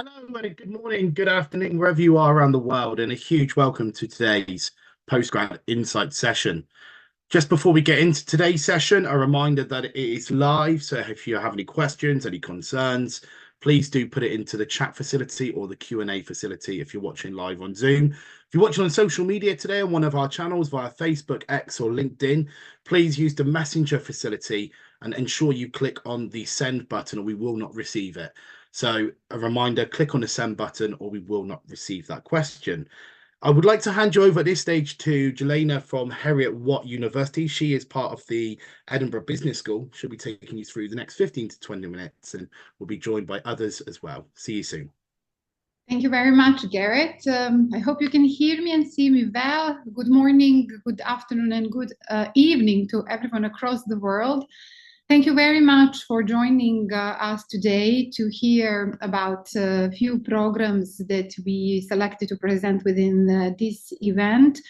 Hello, everybody. Good morning, good afternoon, wherever you are around the world, and a huge welcome to today's Postgrad Insight session. Just before we get into today's session, a reminder that it is live. So if you have any questions, any concerns, please do put it into the chat facility or the Q&A facility if you're watching live on Zoom. If you're watching on social media today on one of our channels via Facebook, X, or LinkedIn, please use the Messenger facility and ensure you click on the send button or we will not receive it. So a reminder, click on the send button or we will not receive that question. I would like to hand you over at this stage to Jelena from Heriot University. She is part of the Edinburgh Business School. She'll be taking you through the next 15 to 20 minutes and will be joined by others as well. See you soon. Thank you very much, Garrett. I hope you can hear me and see me well. Good morning, good afternoon, and good evening to everyone across the world. Thank you very much for joining us today to hear about a few programs that we selected to present within this event.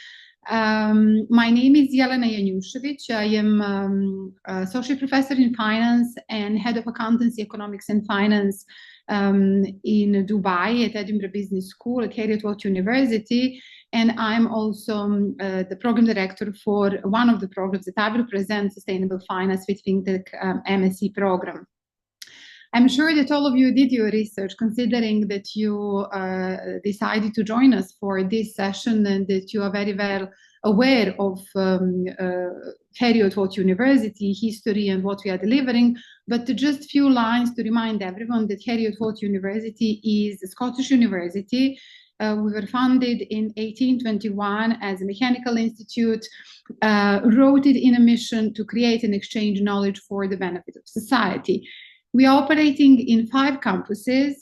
My name is Jelena Janjusevic. I am Associate Professor in Finance and Head of Accountancy, Economics and Finance in Dubai at Edinburgh Business School at Heriot University. And I'm also the program director for one of the programs that I will present, Sustainable Finance with FinTech MSc program. I'm sure that all of you did your research, considering that you decided to join us for this session and that you are very well aware of Heriot University history and what we are delivering. But just a few lines to remind everyone that Heriot University is a Scottish university. We were founded in 1821 as a mechanical institute, rooted in a mission to create and exchange knowledge for the benefit of society. We are operating in 5 campuses.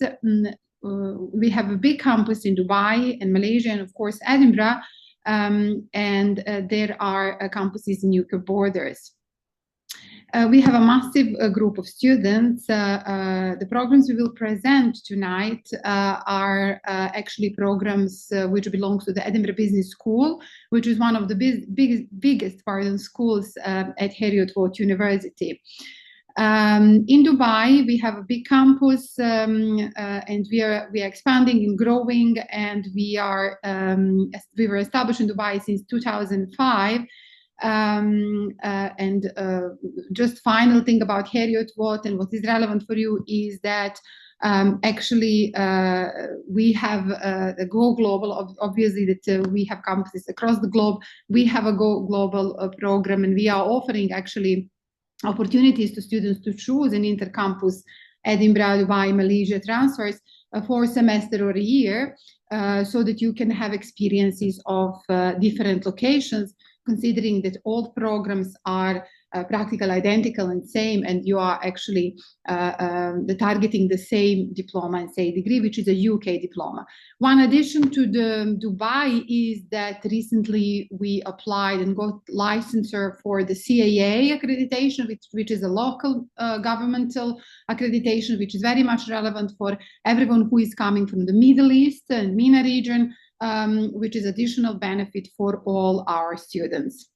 We have a big campus in Dubai and Malaysia, and of course Edinburgh, and there are campuses in UK borders. We have a massive group of students. The programs we will present tonight are actually programs which belong to the Edinburgh Business School, which is one of the biggest schools at Heriot University. In Dubai, we have a big campus, and we are expanding and growing, and we were established in Dubai since 2005. Just final thing about Heriot and what is relevant for you is that actually we have a Go Global, obviously that we have campuses across the globe. We have a Go Global program, and we are offering actually opportunities to students to choose an inter-campus Edinburgh, Dubai, Malaysia transfers for a semester or a year, so that you can have experiences of different locations, considering that all programs are practically identical and same, and you are actually targeting the same diploma and say degree, which is a UK diploma. One addition to the Dubai is that recently we applied and got licensure for the CAA accreditation, which is a local governmental accreditation, which is very much relevant for everyone who is coming from the Middle East and MENA region, which is additional benefit for all our students.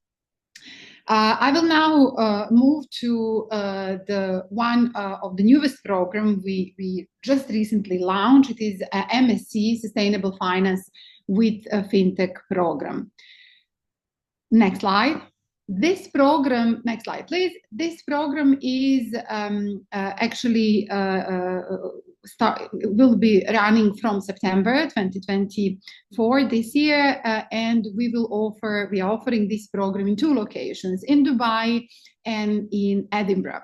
I will now move to the one of the newest program we just recently launched. It is MSc Sustainable Finance with a FinTech program. Next slide. This program, next slide, please. This program is actually will be running from September 2024 this year, and we are offering this program in 2 locations, in Dubai and in Edinburgh.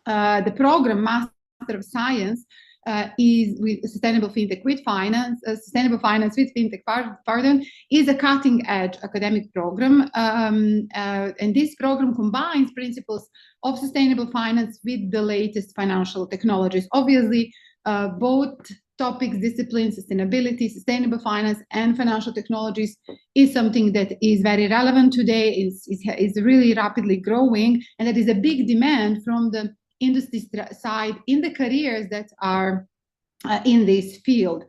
The program Master of Science is with Sustainable Fintech with Finance, Sustainable Finance with Fintech, pardon, is a cutting-edge academic program, and this program combines principles of sustainable finance with the latest financial technologies. Obviously, both topics, disciplines, sustainability, sustainable finance, and financial technologies is something that is very relevant today, is really rapidly growing, and there is a big demand from the industry side in the careers that are in this field.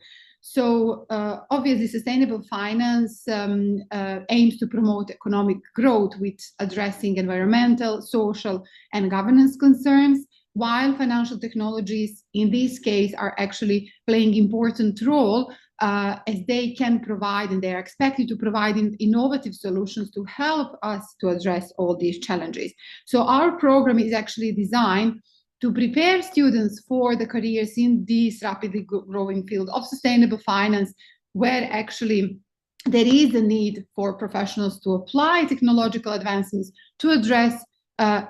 So obviously sustainable finance aims to promote economic growth with addressing environmental, social, and governance concerns. while financial technologies in this case are actually playing important role as they can provide, and they are expected to provide innovative solutions to help us to address all these challenges. So our program is actually designed to prepare students for the careers in this rapidly growing field of sustainable finance, where actually there is a need for professionals to apply technological advancements to address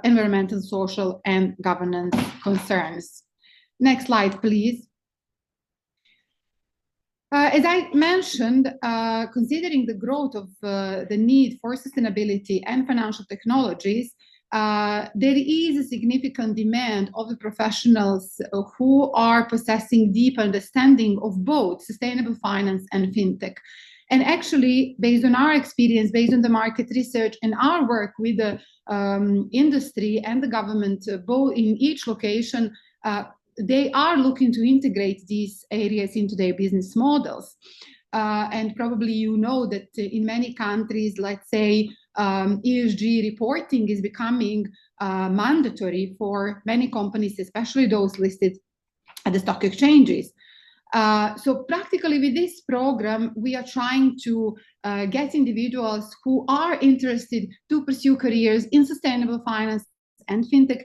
environmental, social, and governance concerns. Next slide, please. As I mentioned, considering the growth of the need for sustainability and financial technologies, there is a significant demand of the professionals who are possessing deep understanding of both sustainable finance and fintech. And actually, based on our experience, based on the market research and our work with the industry and the government, both in each location, they are looking to integrate these areas into their business models. And probably you know that in many countries, let's say, ESG reporting is becoming mandatory for many companies, especially those listed at the stock exchanges. So practically with this program, we are trying to get individuals who are interested to pursue careers in sustainable finance and fintech,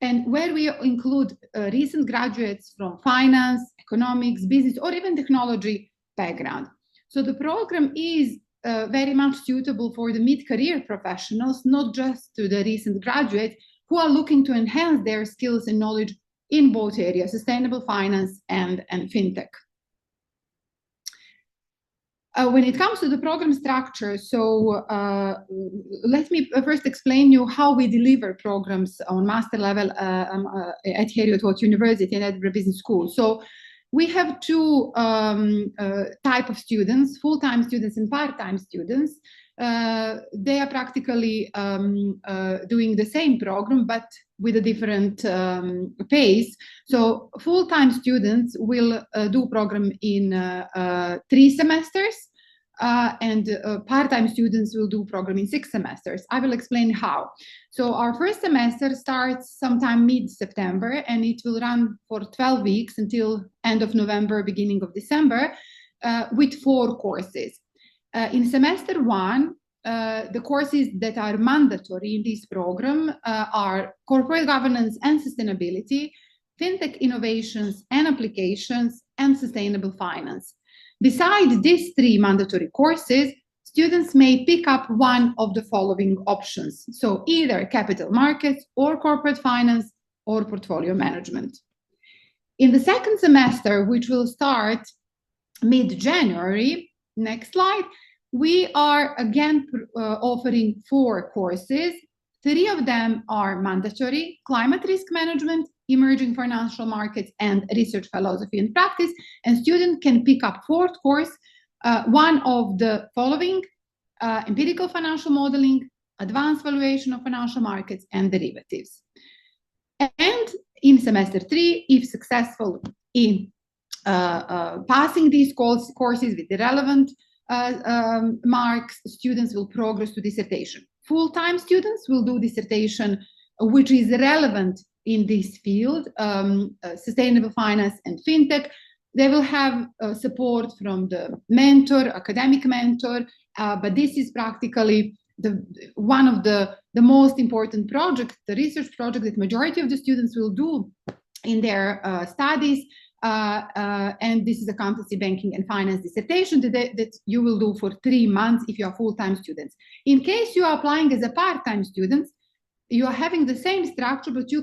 and where we include recent graduates from finance, economics, business, or even technology background. So the program is very much suitable for the mid-career professionals, not just to the recent graduates who are looking to enhance their skills and knowledge in both areas, sustainable finance and fintech. When it comes to the program structure, so let me first explain you how we deliver programs on master level at Heriot University and Edinburgh Business School. So we have two types of students, full-time students and part-time students. They are practically doing the same program, but with a different pace. So full-time students will do program in 3 semesters, and part-time students will do program in 6 semesters. I will explain how. So our first semester starts sometime mid-September, and it will run for 12 weeks until end of November, beginning of December, with 4 courses. In semester 1, the courses that are mandatory in this program are corporate governance and sustainability, fintech innovations and applications, and sustainable finance. Besides these 3 mandatory courses, students may pick up one of the following options. So either capital markets or corporate finance or portfolio management. In the second semester, which will start mid-January, next slide, we are again offering 4 courses. 3 of them are mandatory: climate risk management, emerging financial markets, and research philosophy and practice. And students can pick up 4th course, one of the following: empirical financial modeling, advanced valuation of financial markets, and derivatives. And in semester 3, if successful in passing these courses with the relevant marks, students will progress to dissertation. Full-time students will do dissertation which is relevant in this field, sustainable finance and fintech. They will have support from the mentor, academic mentor, but this is practically one of the most important projects, the research project that majority of the students will do in their studies. And this is accountancy, banking, and finance dissertation that you will do for 3 months if you are full-time students. In case you are applying as a part-time student, you are having the same structure, but you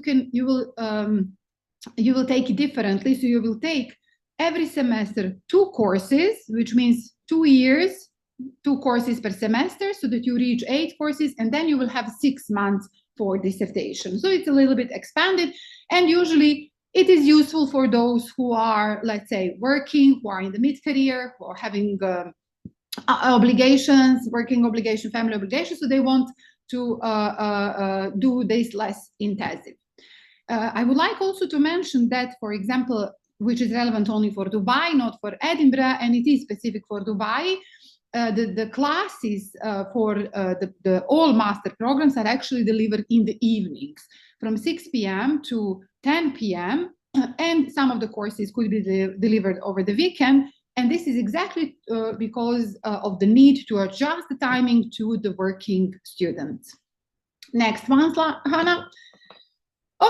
will take it differently. So you will take every semester 2 courses, which means 2 years, 2 courses per semester, so that you reach 8 courses, and then you will have 6 months for dissertation. So it's a little bit expanded, and usually it is useful for those who are, let's say, working, who are in the mid-career, who are having obligations, working obligation, family obligations, so they want to do this less intensive. I would like also to mention that, for example, which is relevant only for Dubai, not for Edinburgh, and it is specific for Dubai, the classes for the all master programs are actually delivered in the evenings from 6 p.m. to 10 p.m. And some of the courses could be delivered over the weekend. And this is exactly because of the need to adjust the timing to the working students. Next one, Hannah.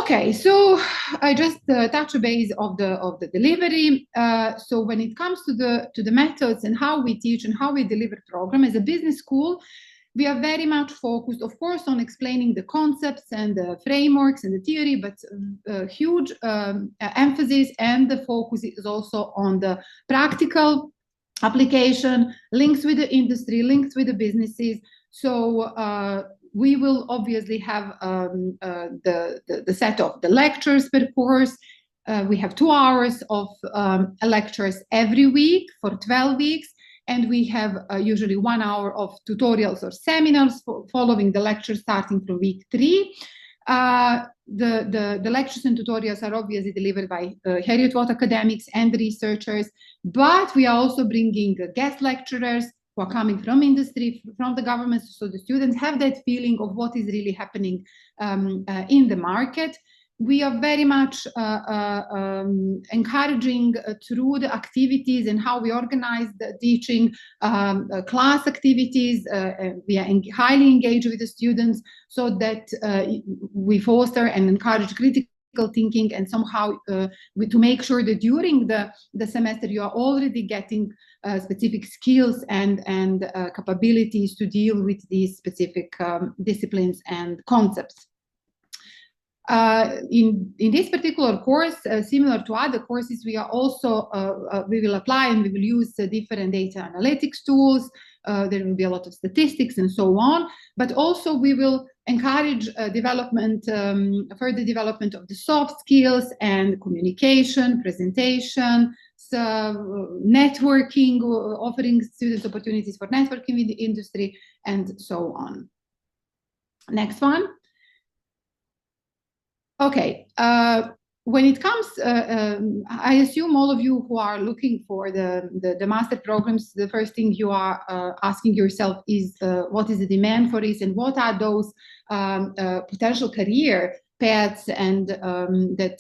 Okay, so I just touch a base of the delivery. So when it comes to the methods and how we teach and how we deliver program as a business school, we are very much focused, of course, on explaining the concepts and the frameworks and the theory, but a huge emphasis and the focus is also on the practical application, links with the industry, links with the businesses. So we will obviously have the set of the lectures per course. We have 2 hours of lectures every week for 12 weeks. And we have usually 1 hour of tutorials or seminars following the lecture starting from week 3. The lectures and tutorials are obviously delivered by Heriot academics and researchers, but we are also bringing guest lecturers who are coming from industry, from the government, so the students have that feeling of what is really happening in the market. We are very much encouraging through the activities and how we organize the teaching class activities. We are highly engaged with the students so that we foster and encourage critical thinking, and somehow to make sure that during the semester you are already getting specific skills and capabilities to deal with these specific disciplines and concepts. In this particular course, similar to other courses, we are also we will apply and we will use different data analytics tools. There will be a lot of statistics and so on, but also we will encourage development, further development of the soft skills and communication, presentation, so networking, offering students opportunities for networking with the industry, and so on. Next one. Okay, when it comes, I assume all of you who are looking for the master programs, the first thing you are asking yourself is what is the demand for this, and what are those potential career paths and that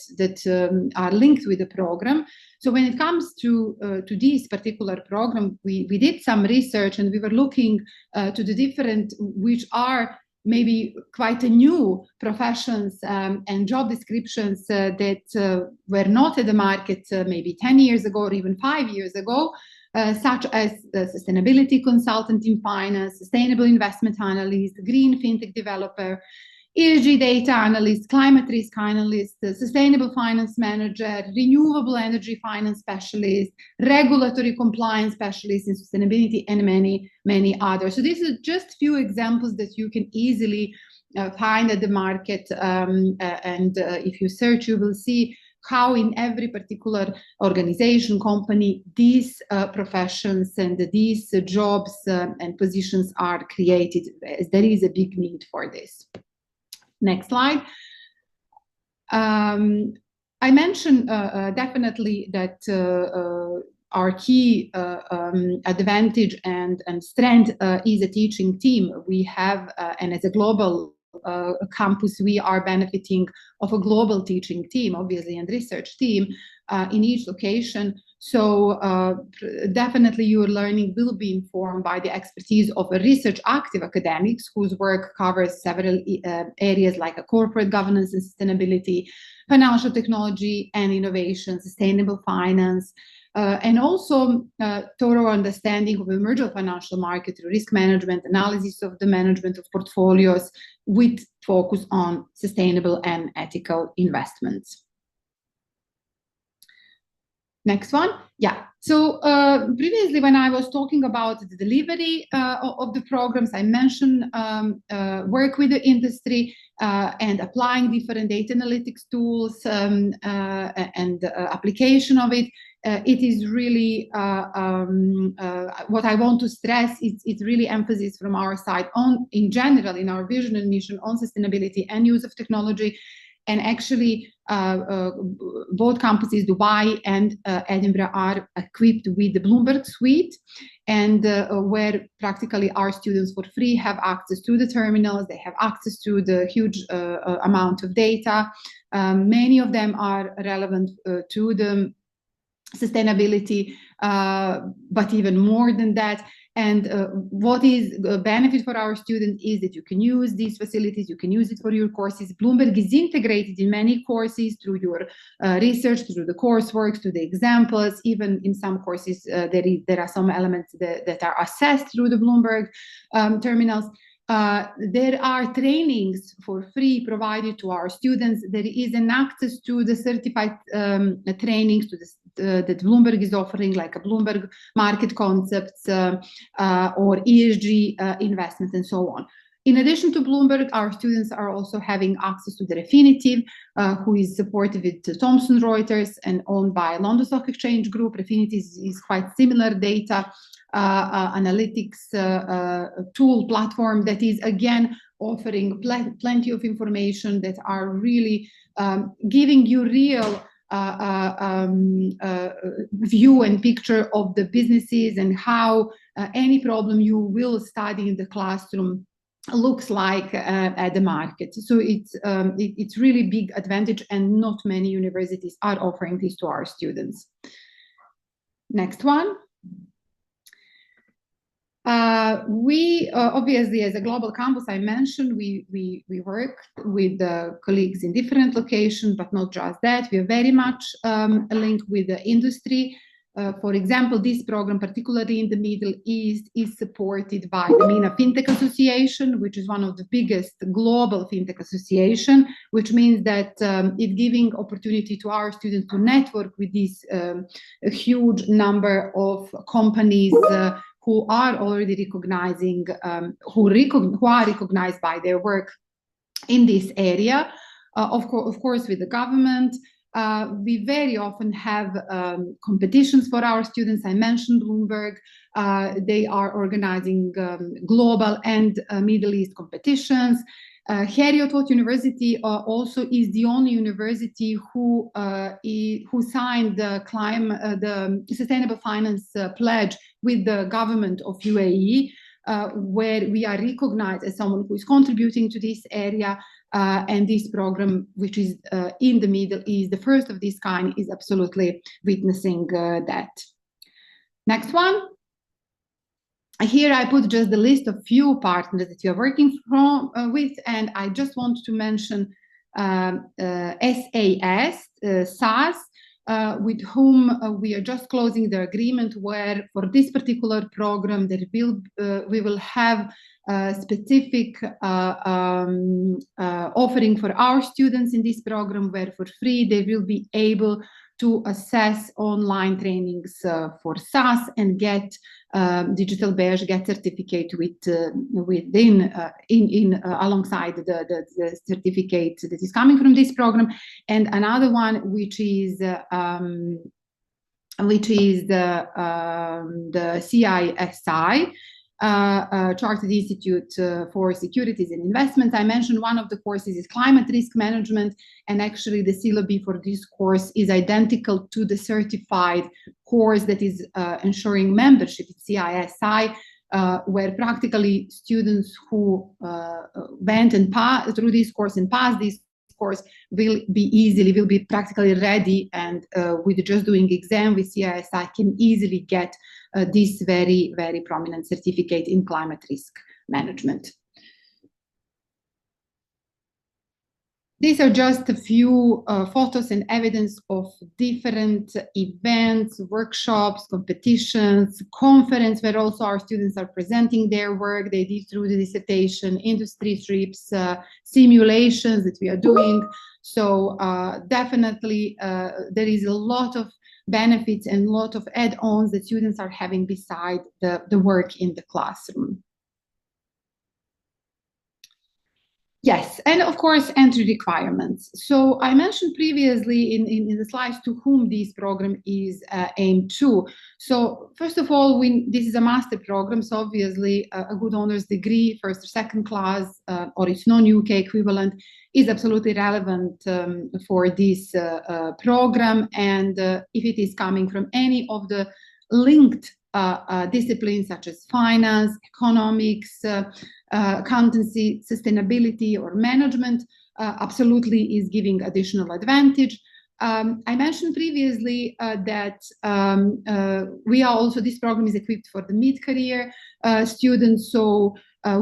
are linked with the program. So when it comes to this particular program, we did some research and we were looking to the different, which are maybe quite a new professions and job descriptions that were not at the market maybe 10 years ago or even 5 years ago, such as the sustainability consultant in finance, sustainable investment analyst, green fintech developer, ESG data analyst, climate risk analyst, sustainable finance manager, renewable energy finance specialist, regulatory compliance specialist in sustainability, and many, many others. So these are just few examples that you can easily find at the market. And if you search, you will see how in every particular organization, company, these professions and these jobs and positions are created. There is a big need for this. Next slide. I mentioned definitely that our key advantage and strength is a teaching team. We have, and as a global campus, we are benefiting of a global teaching team, obviously, and research team in each location. So definitely your learning will be informed by the expertise of a research active academics whose work covers several areas like corporate governance and sustainability, financial technology and innovation, sustainable finance, and also thorough understanding of emerging financial market, risk management, analysis of the management of portfolios with focus on sustainable and ethical investments. Next one. Yeah. So previously, when I was talking about the delivery of the programs, I mentioned work with the industry and applying different data analytics tools and application of it. It is really what I want to stress. It's really emphasis from our side on, in general, in our vision and mission on sustainability and use of technology. And actually, both campuses, Dubai and Edinburgh, are equipped with the Bloomberg suite, and where practically our students for free have access to the terminals. They have access to the huge amount of data Many of them are relevant to the sustainability, but even more than that. And what is a benefit for our students is that you can use these facilities, you can use it for your courses. Bloomberg is integrated in many courses through your research, through the coursework, through the examples. Even in some courses, there are some elements that are assessed through the Bloomberg terminals. There are trainings for free provided to our students. There is an access to the certified trainings that Bloomberg is offering, like a Bloomberg market concepts or ESG investments and so on. In addition to Bloomberg, our students are also having access to the Refinitiv, who is supported with Thomson Reuters and owned by London Stock Exchange Group. Refinitiv is quite similar data analytics tool platform that is again offering plenty of information that are really giving you real view and picture of the businesses and how any problem you will study in the classroom looks like at the market. So it's really big advantage, and not many universities are offering this to our students. Next one. We obviously, as a global campus, I mentioned, we work with colleagues in different locations, but not just that. We are very much linked with the industry. For example, this program, particularly in the Middle East, is supported by the MENA FinTech Association, which is one of the biggest global FinTech association, which means that it's giving opportunity to our students to network with this a huge number of companies who are already recognizing, who are recognized by their work in this area. Of course, with the government, we very often have competitions for our students. I mentioned Bloomberg. They are organizing global and Middle East competitions. Heriot University also is the only university who signed the Sustainable Finance Pledge with the government of UAE, where we are recognized as someone who is contributing to this area. And this program, which is in the Middle East, the first of this kind, is absolutely witnessing that. Next one. Here I put just the list of few partners that we are working with, and I just want to mention SAS, with whom we are just closing the agreement, where for this particular program we will have specific offering for our students in this program, where for free they will be able to assess online trainings for SAS and get digital badge, get certificate alongside the certificate that is coming from this program. And another one, which is the CISI, Chartered Institute for Securities and Investments. I mentioned one of the courses is climate risk management, and actually the syllabi for this course is identical to the certified course that is ensuring membership at CISI, where practically students who went and passed through this course and passed this course will be practically ready, and with just doing exam with CISI can easily get this very, very prominent certificate in climate risk management. These are just a few photos and evidence of different events, workshops, competitions, conference, where also our students are presenting their work they did through the dissertation, industry trips, simulations that we are doing. So definitely there is a lot of benefits and a lot of add-ons that students are having beside the work in the classroom. Yes, and of course, entry requirements. So I mentioned previously in the slides to whom this program is aimed to. So first of all, this is a master program, so obviously a good honors degree, first or second class, or its non-UK equivalent, is absolutely relevant for this program. And if it is coming from any of the linked disciplines such as finance, economics, accountancy, sustainability, or management, absolutely is giving additional advantage. I mentioned previously that we are also, this program is equipped for the mid-career students. So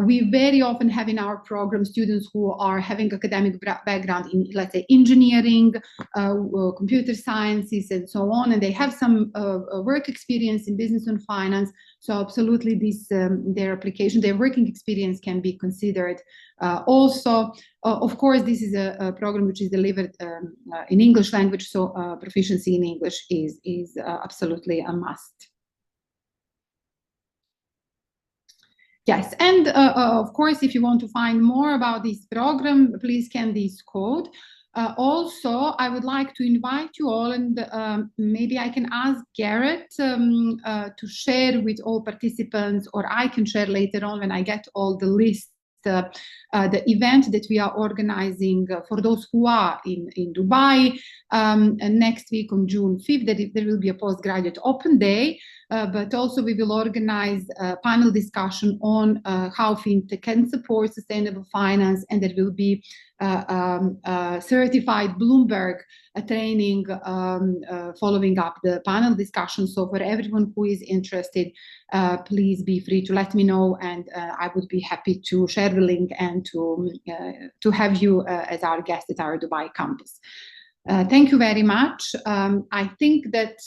we very often have in our program students who are having academic background in, let's say, engineering, computer sciences, and so on, and they have some work experience in business and finance. So absolutely, this their application, their working experience can be considered also. Of course, this is a program which is delivered in English language, so proficiency in English is absolutely a must. Yes, and of course, if you want to find more about this program, please scan this code. Also, I would like to invite you all, and maybe I can ask Garrett to share with all participants, or I can share later on when I get all the lists, the event that we are organizing for those who are in Dubai next week on June 5th. There will be a postgraduate open day, but also we will organize a panel discussion on how fintech can support sustainable finance, and there will be certified Bloomberg training following up the panel discussion. So for everyone who is interested, please be free to let me know, and I would be happy to share the link and to have you as our guest at our Dubai campus. Thank you very much. I think that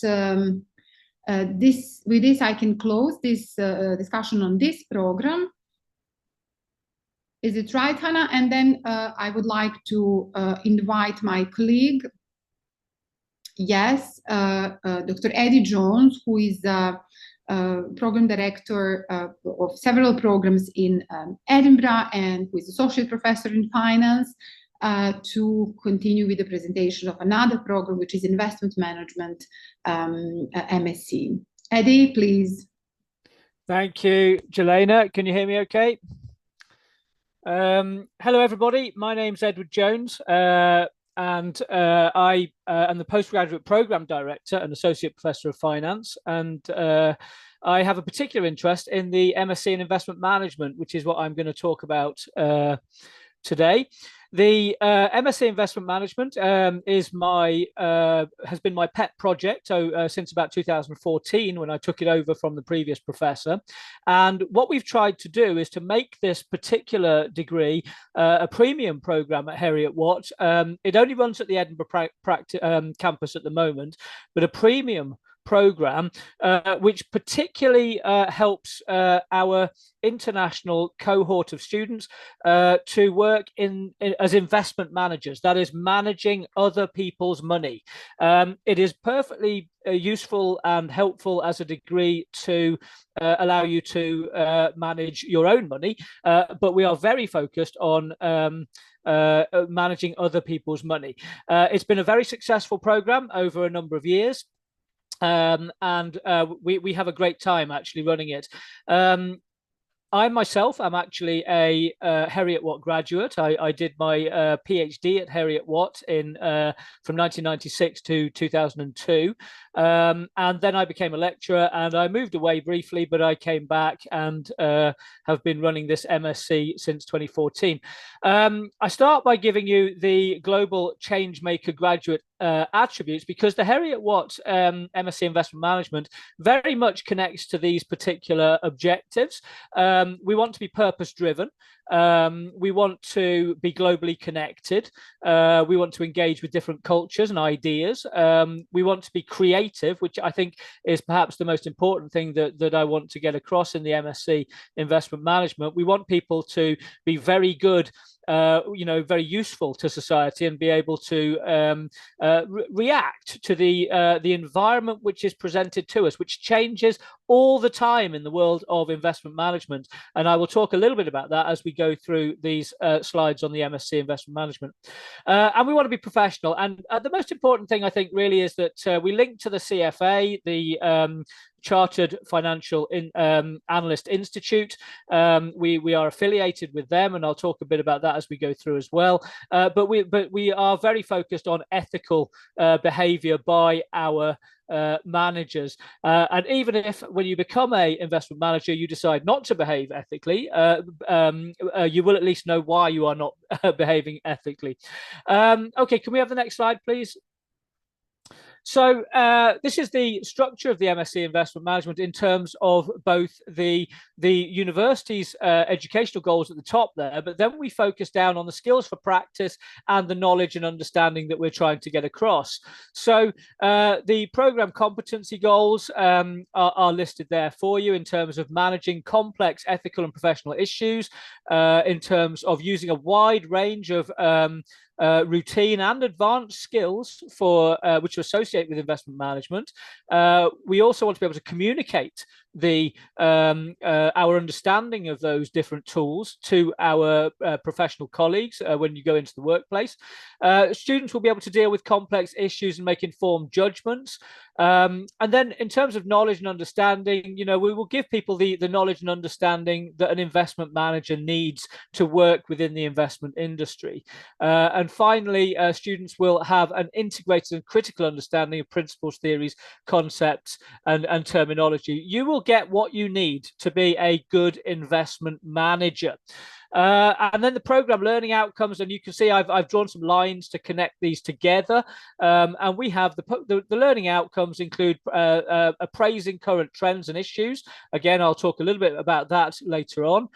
with this I can close this discussion on this program. Is it right, Hannah? And then I would like to invite my colleague, yes, Dr. Eddie Jones, who is program director of several programs in Edinburgh and who is associate professor in finance, to continue with the presentation of another program, which is investment management MSc. Eddie, please. Thank you, Jelena. Can you hear me okay? Hello, everybody. My name's Edward Jones, and I am the postgraduate program director and associate professor of finance. And I have a particular interest in the MSc in investment management, which is what I'm going to talk about today. The MSc Investment Management has been my pet project since about 2014, when I took it over from the previous professor. And what we've tried to do is to make this particular degree a premium program at Heriot Watt. It only runs at the Edinburgh campus at the moment, but a premium program which particularly helps our international cohort of students to work as investment managers, that is, managing other people's money. It is perfectly useful and helpful as a degree to allow you to manage your own money, but we are very focused on managing other people's money. It's been a very successful program over a number of years. And we have a great time actually running it. I myself am actually a Heriot Watt graduate. I did my PhD at Heriot Watt from 1996 to 2002. And then I became a lecturer, and I moved away briefly, but I came back and have been running this MSc since 2014. I start by giving you the global change maker graduate attributes, because the Heriot Watt MSc Investment Management very much connects to these particular objectives. We want to be purpose driven. We want to be globally connected. We want to engage with different cultures and ideas. We want to be creative, which I think is perhaps the most important thing that I want to get across in the MSc Investment Management. We want people to be very good, very useful to society, and be able to react to the environment which is presented to us, which changes all the time in the world of investment management. And I will talk a little bit about that as we go through these slides on the MSc Investment Management. And we want to be professional. And the most important thing, I think, really is that we link to the CFA, the Chartered Financial Analyst Institute. We are affiliated with them, and I'll talk a bit about that as we go through as well. But we are very focused on ethical behavior by our managers, and even if when you become a investment manager you decide not to behave ethically, you will at least know why you are not behaving ethically. Okay, can we have the next slide, please? So this is the structure of the MSc Investment Management in terms of both the university's educational goals at the top there, but then we focus down on the skills for practice and the knowledge and understanding that we're trying to get across. So the program competency goals are listed there for you in terms of managing complex ethical and professional issues, in terms of using a wide range of routine and advanced skills for which are associated with investment management. We also want to be able to communicate our understanding of those different tools to our professional colleagues when you go into the workplace. Students will be able to deal with complex issues and make informed judgments. And then in terms of knowledge and understanding, we will give people the knowledge and understanding that an investment manager needs to work within the investment industry. And finally, students will have an integrated and critical understanding of principles, theories, concepts, and terminology. You will get what you need to be a good investment manager. And then the program learning outcomes, and you can see I've drawn some lines to connect these together. And we have the learning outcomes include appraising current trends and issues. Again, I'll talk a little bit about that later on.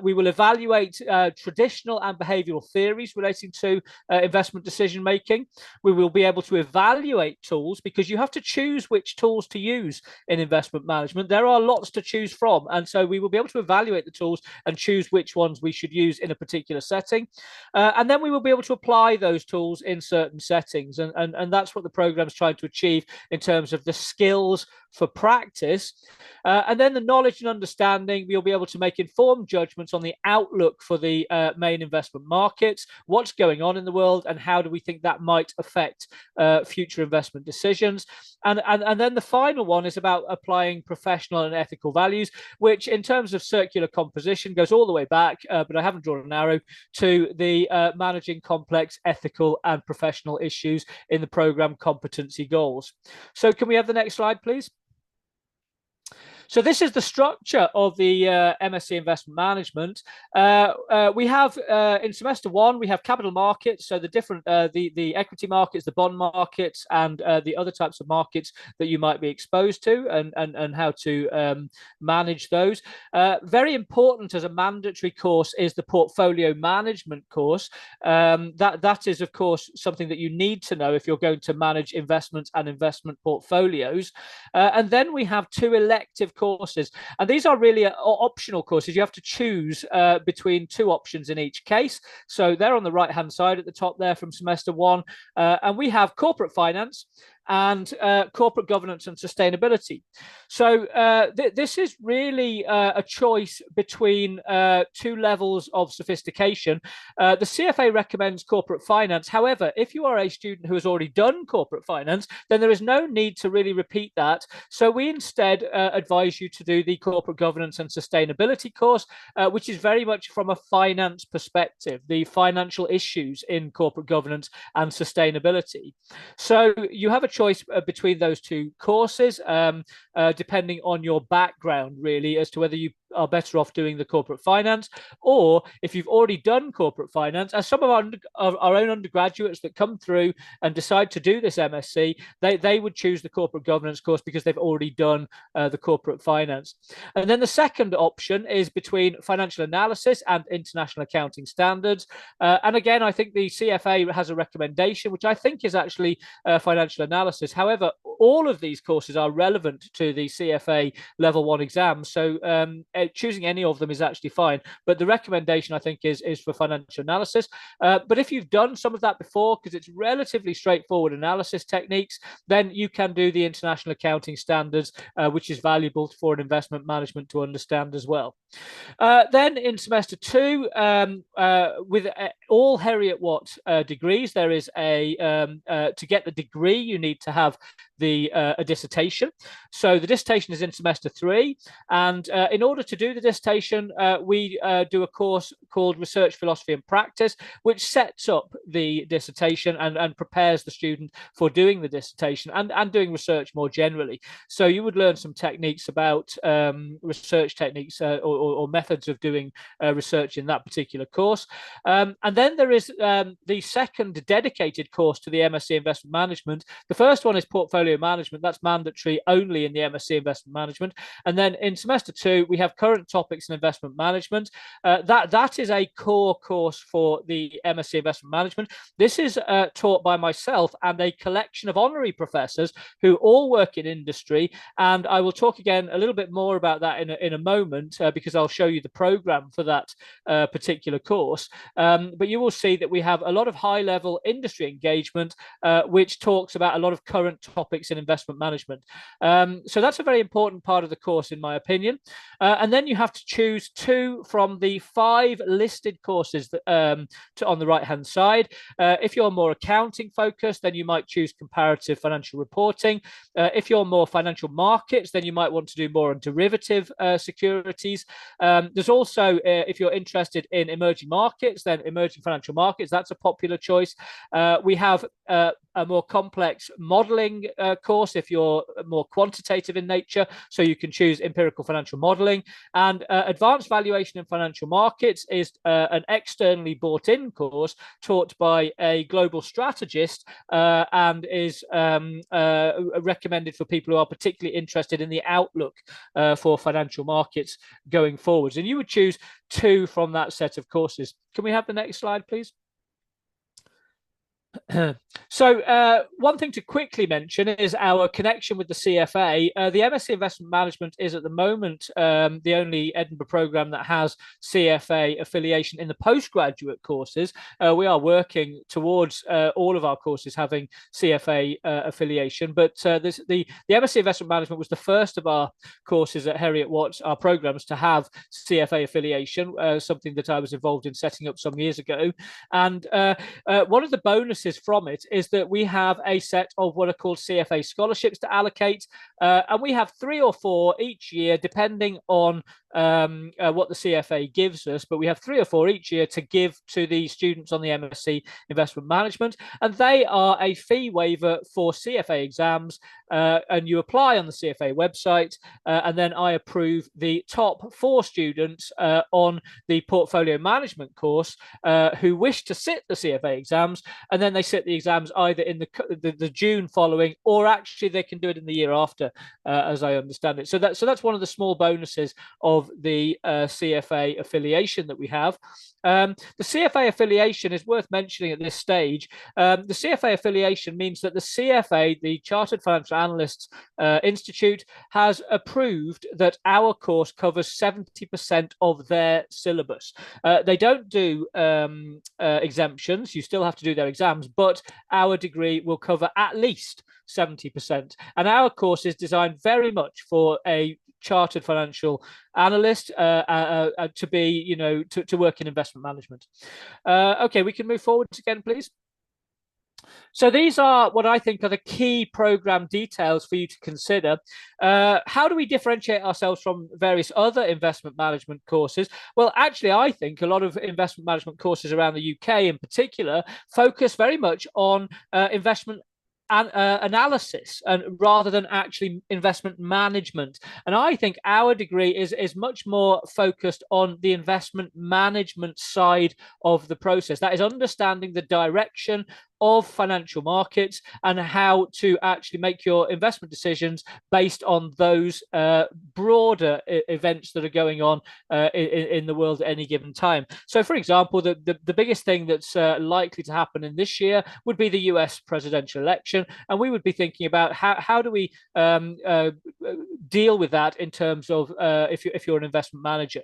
We will evaluate traditional and behavioral theories relating to investment decision making. We will be able to evaluate tools, because you have to choose which tools to use in investment management. There are lots to choose from, and so we will be able to evaluate the tools and choose which ones we should use in a particular setting. And then we will be able to apply those tools in certain settings. And that's what the program is trying to achieve in terms of the skills for practice. And then the knowledge and understanding, we'll be able to make informed judgments on the outlook for the main investment markets, what's going on in the world, and how do we think that might affect future investment decisions. And then the final one is about applying professional and ethical values, which in terms of circular composition goes all the way back, but I haven't drawn an arrow, to the managing complex ethical and professional issues in the program competency goals. So can we have the next slide, please? So this is the structure of the MSc Investment Management. We have in semester one, we have capital markets, so the different the equity markets, the bond markets, and the other types of markets that you might be exposed to, and how to manage those. Very important as a mandatory course is the portfolio management course. That is, of course, something that you need to know if you're going to manage investments and investment portfolios. And then we have two elective courses, and these are really optional courses. You have to choose between two options in each case. So they're on the right hand side at the top there from semester one, and we have corporate finance and corporate governance and sustainability. So this is really a choice between two levels of sophistication. The CFA recommends corporate finance. However, if you are a student who has already done corporate finance, then there is no need to really repeat that. So we instead advise you to do the corporate governance and sustainability course, which is very much from a finance perspective, the financial issues in corporate governance and sustainability. So you have a choice between those two courses, depending on your background, really, as to whether you are better off doing the corporate finance, or if you've already done corporate finance, as some of our own undergraduates that come through and decide to do this MSc, they would choose the corporate governance course because they've already done the corporate finance. And then the second option is between financial analysis and international accounting standards. And again, I think the CFA has a recommendation, which I think is actually financial analysis. However, all of these courses are relevant to the CFA level 1 exam. So choosing any of them is actually fine. But the recommendation, I think, is for financial analysis. But if you've done some of that before, because it's relatively straightforward analysis techniques, then you can do the international accounting standards, which is valuable for an investment management to understand as well. Then in semester 2, with all Heriot Watt degrees, there is to get the degree, you need to have a dissertation. So the dissertation is in semester 3, and in order to do the dissertation, we do a course called Research, Philosophy and Practice, which sets up the dissertation and prepares the student for doing the dissertation and doing research more generally. So you would learn some techniques about research techniques or methods of doing research in that particular course. And then there is the second dedicated course to the MSc Investment Management. The first one is Portfolio Management. That's mandatory only in the MSc Investment Management. And then in semester 2, we have Current Topics in Investment Management. That is a core course for the MSc Investment Management. This is taught by myself and a collection of honorary professors who all work in industry. And I will talk again a little bit more about that in a moment, because I'll show you the program for that particular course. But you will see that we have a lot of high-level industry engagement, which talks about a lot of current topics in investment management. So that's a very important part of the course, in my opinion. And then you have to choose 2 from the 5 listed courses that, on the right-hand side. If you're more accounting focused, then you might choose comparative financial reporting. If you're more financial markets, then you might want to do more on derivative securities. There's also, if you're interested in emerging markets, then emerging financial markets, that's a popular choice. We have a more complex modeling course if you're more quantitative in nature, so you can choose empirical financial modeling. And advanced valuation in financial markets is an externally bought in course taught by a global strategist, and is recommended for people who are particularly interested in the outlook for financial markets going forwards. And you would choose 2 from that set of courses. Can we have the next slide, please? So one thing to quickly mention is our connection with the CFA. The MSc Investment Management is at the moment the only Edinburgh programme that has CFA affiliation in the postgraduate courses. We are working towards all of our courses having CFA affiliation, but the MSc Investment Management was the first of our courses at Heriot Watt, our programmes, to have CFA affiliation, something that I was involved in setting up some years ago. And one of the bonuses from it is that we have a set of what are called CFA scholarships to allocate, and we have 3 or 4 each year depending on what the CFA gives us, but we have 3 or 4 each year to give to the students on the MSc Investment Management, and they are a fee waiver for CFA exams, and you apply on the CFA website, and then I approve the top 4 students on the portfolio management course who wish to sit the CFA exams, and then they sit the exams either in the June following, or actually they can do it in the year after, as I understand it. So that's one of the small bonuses of the CFA affiliation that we have. The CFA affiliation is worth mentioning at this stage. The CFA affiliation means that the CFA, the Chartered Financial Analysts Institute, has approved that our course covers 70% of their syllabus. They don't do exemptions. You still have to do their exams, but our degree will cover at least 70%. And our course is designed very much for a chartered financial analyst to be, to work in investment management. Okay, we can move forward again, please. So these are what I think are the key program details for you to consider. How do we differentiate ourselves from various other investment management courses? Well, actually, I think a lot of investment management courses around the UK in particular focus very much on investment analysis, and rather than actually investment management. And I think our degree is much more focused on the investment management side of the process. That is understanding the direction of financial markets and how to actually make your investment decisions based on those broader events that are going on in the world at any given time. So, for example, the biggest thing that's likely to happen in this year would be the US presidential election, and we would be thinking about how do we deal with that in terms of if you're an investment manager.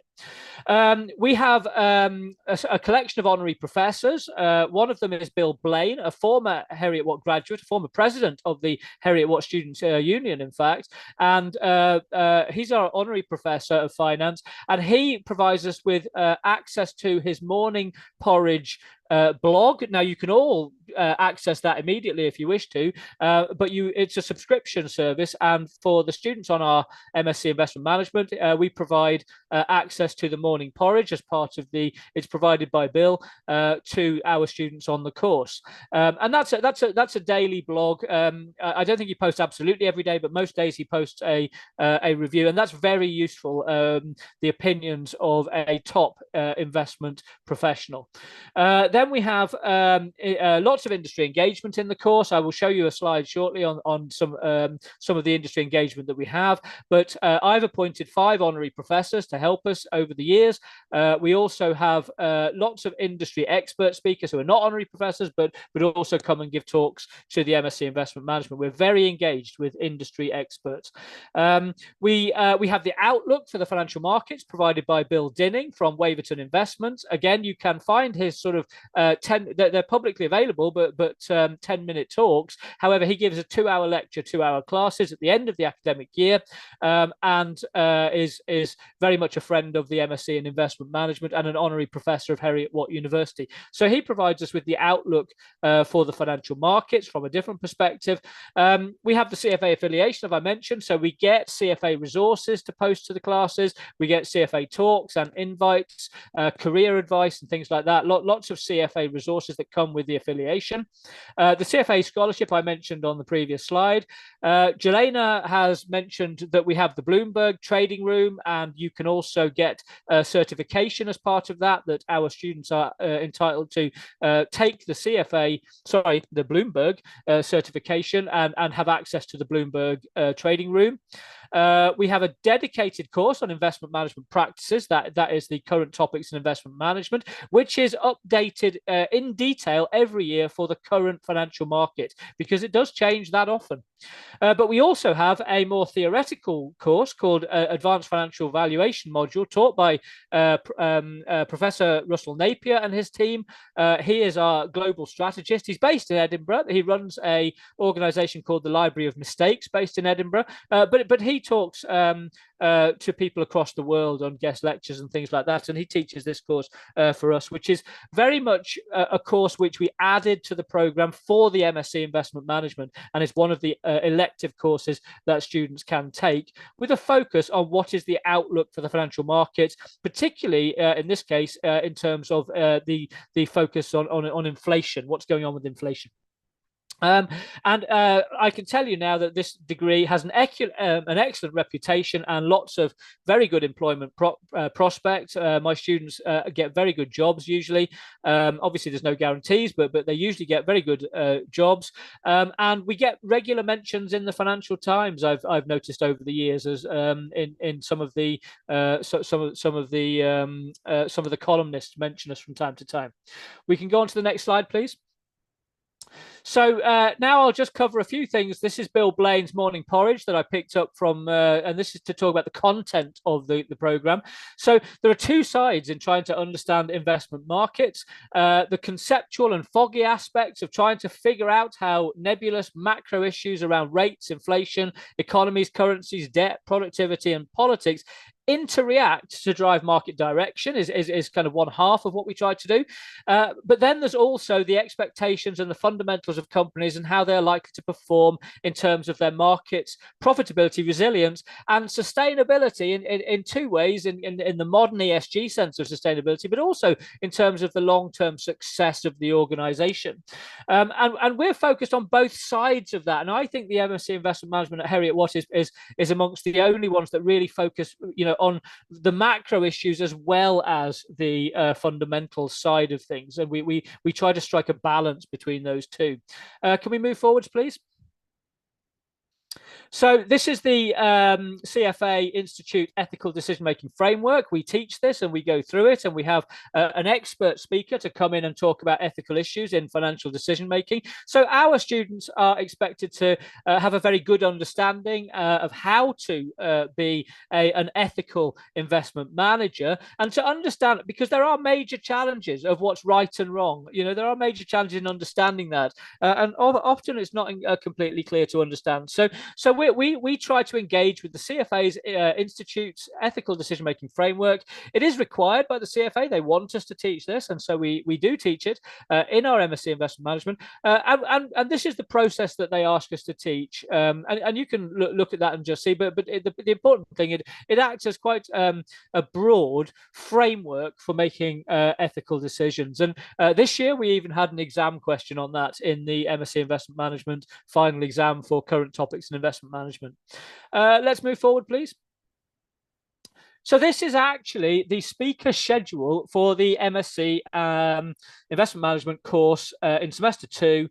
We have a collection of honorary professors. One of them is Bill Blaine, a former Heriot Watt graduate, a former president of the Heriot Watt Students' Union, in fact, and he's our honorary professor of finance, and he provides us with access to his morning porridge blog. Now you can all access that immediately if you wish to, but it's a subscription service, and for the students on our MSc Investment Management, we provide access to the morning porridge as part of it's provided by Bill to our students on the course, and that's a daily blog. I don't think he posts absolutely every day, but most days he posts a review, and that's very useful. The opinions of a top investment professional. Then we have lots of industry engagement in the course. I will show you a slide shortly on some of the industry engagement that we have. But I've appointed 5 honorary professors to help us over the years. We also have lots of industry expert speakers who are not honorary professors, but also come and give talks to the MSc Investment Management. We're very engaged with industry experts. We have the outlook for the financial markets provided by Bill Dinning from Waverton Investments. Again, you can find his sort of they're publicly available, but 10-minute talks. However, he gives a 2-hour lecture, 2-hour classes at the end of the academic year, and is very much a friend of the MSc in Investment Management and an honorary professor of Heriot University. So he provides us with the outlook for the financial markets from a different perspective. We have the CFA affiliation, as I mentioned, so we get CFA resources to post to the classes. We get CFA talks and invites, career advice and things like that. Lots of CFA resources that come with the affiliation. The CFA scholarship I mentioned on the previous slide. Jelena has mentioned that we have the Bloomberg trading room, and you can also get a certification as part of that our students are entitled to take the Bloomberg certification and have access to the Bloomberg trading room. We have a dedicated course on investment management practices. That is the current topics in investment management, which is updated in detail every year for the current financial market, because it does change that often. But we also have a more theoretical course called Advanced Financial Valuation module, taught by Professor Russell Napier and his team. He is our global strategist. He's based in Edinburgh. He runs an organization called the Library of Mistakes based in Edinburgh. But he talks to people across the world on guest lectures and things like that. And he teaches this course for us, which is very much a course which we added to the program for the MSc Investment Management, and it's one of the elective courses that students can take, with a focus on what is the outlook for the financial markets, particularly in this case in terms of the focus on inflation, what's going on with inflation. And I can tell you now that this degree has an excellent reputation and lots of very good employment prospects. My students get very good jobs usually. Obviously, there's no guarantees, but they usually get very good jobs. And we get regular mentions in the Financial Times. I've noticed over the years as in some of the columnists mention us from time to time. We can go on to the next slide, please. So now I'll just cover a few things. This is Bill Blaine's Morning Porridge that I picked up from, and this is to talk about the content of the program. So there are 2 sides in trying to understand investment markets. The conceptual and foggy aspects of trying to figure out how nebulous macro issues around rates, inflation, economies, currencies, debt, productivity, and politics interact to drive market direction is kind of one half of what we try to do. But then there's also the expectations and the fundamentals of companies and how they're likely to perform in terms of their markets, profitability, resilience, and sustainability in 2 ways, in the modern ESG sense of sustainability, but also in terms of the long-term success of the organization. And we're focused on both sides of that. And I think the MSc Investment Management at Heriot is amongst the only ones that really focus, on the macro issues as well as the fundamental side of things, and we try to strike a balance between those 2. Can we move forwards, please? So this is the CFA Institute Ethical Decision-Making Framework. We teach this and we go through it, and we have an expert speaker to come in and talk about ethical issues in financial decision-making. So our students are expected to have a very good understanding of how to be an ethical investment manager, and to understand, because there are major challenges of what's right and wrong. There are major challenges in understanding that, and often it's not completely clear to understand. So we try to engage with the CFA's Institute's ethical decision-making framework. It is required by the CFA. They want us to teach this, and so we do teach it in our MSc Investment Management. And this is the process that they ask us to teach. And you can look at that and just see. But the important thing, it acts as quite a broad framework for making ethical decisions. And this year we even had an exam question on that in the MSc Investment Management final exam for current topics in investment management. Let's move forward, please. So this is actually the speaker schedule for the MSc Investment Management course in semester 2,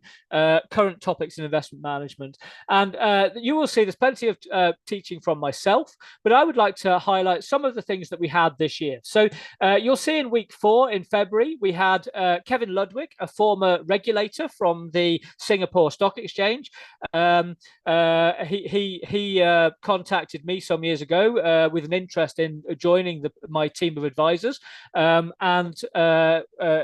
current topics in investment management. And you will see there's plenty of teaching from myself, but I would like to highlight some of the things that we had this year. So you'll see in week 4 in February, we had Kevin Ludwig, a former regulator from the Singapore Stock Exchange. He contacted me some years ago with an interest in joining my team of advisors, and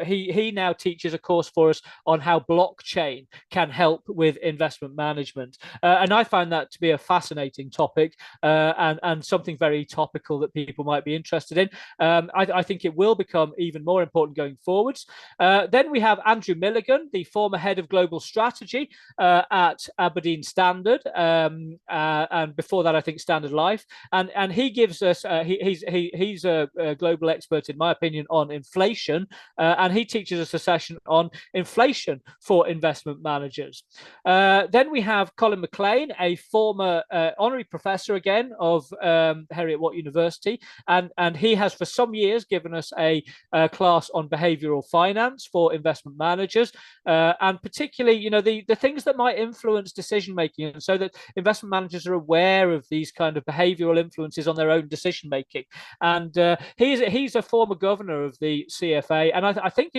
he now teaches a course for us on how blockchain can help with investment management, and I find that to be a fascinating topic and something very topical that people might be interested in. I think it will become even more important going forwards. Then we have Andrew Milligan, the former head of global strategy at Aberdeen Standard, and before that I think Standard Life, and he gives us he's a global expert in my opinion on inflation, and he teaches us a session on inflation for investment managers. Then we have Colin McLean, a former honorary professor again of Heriot University, and he has for some years given us a class on behavioral finance for investment managers, and particularly, you know, the things that might influence decision making, and so that investment managers are aware of these kind of behavioral influences on their own decision making. And he's a former governor of the CFA, and I think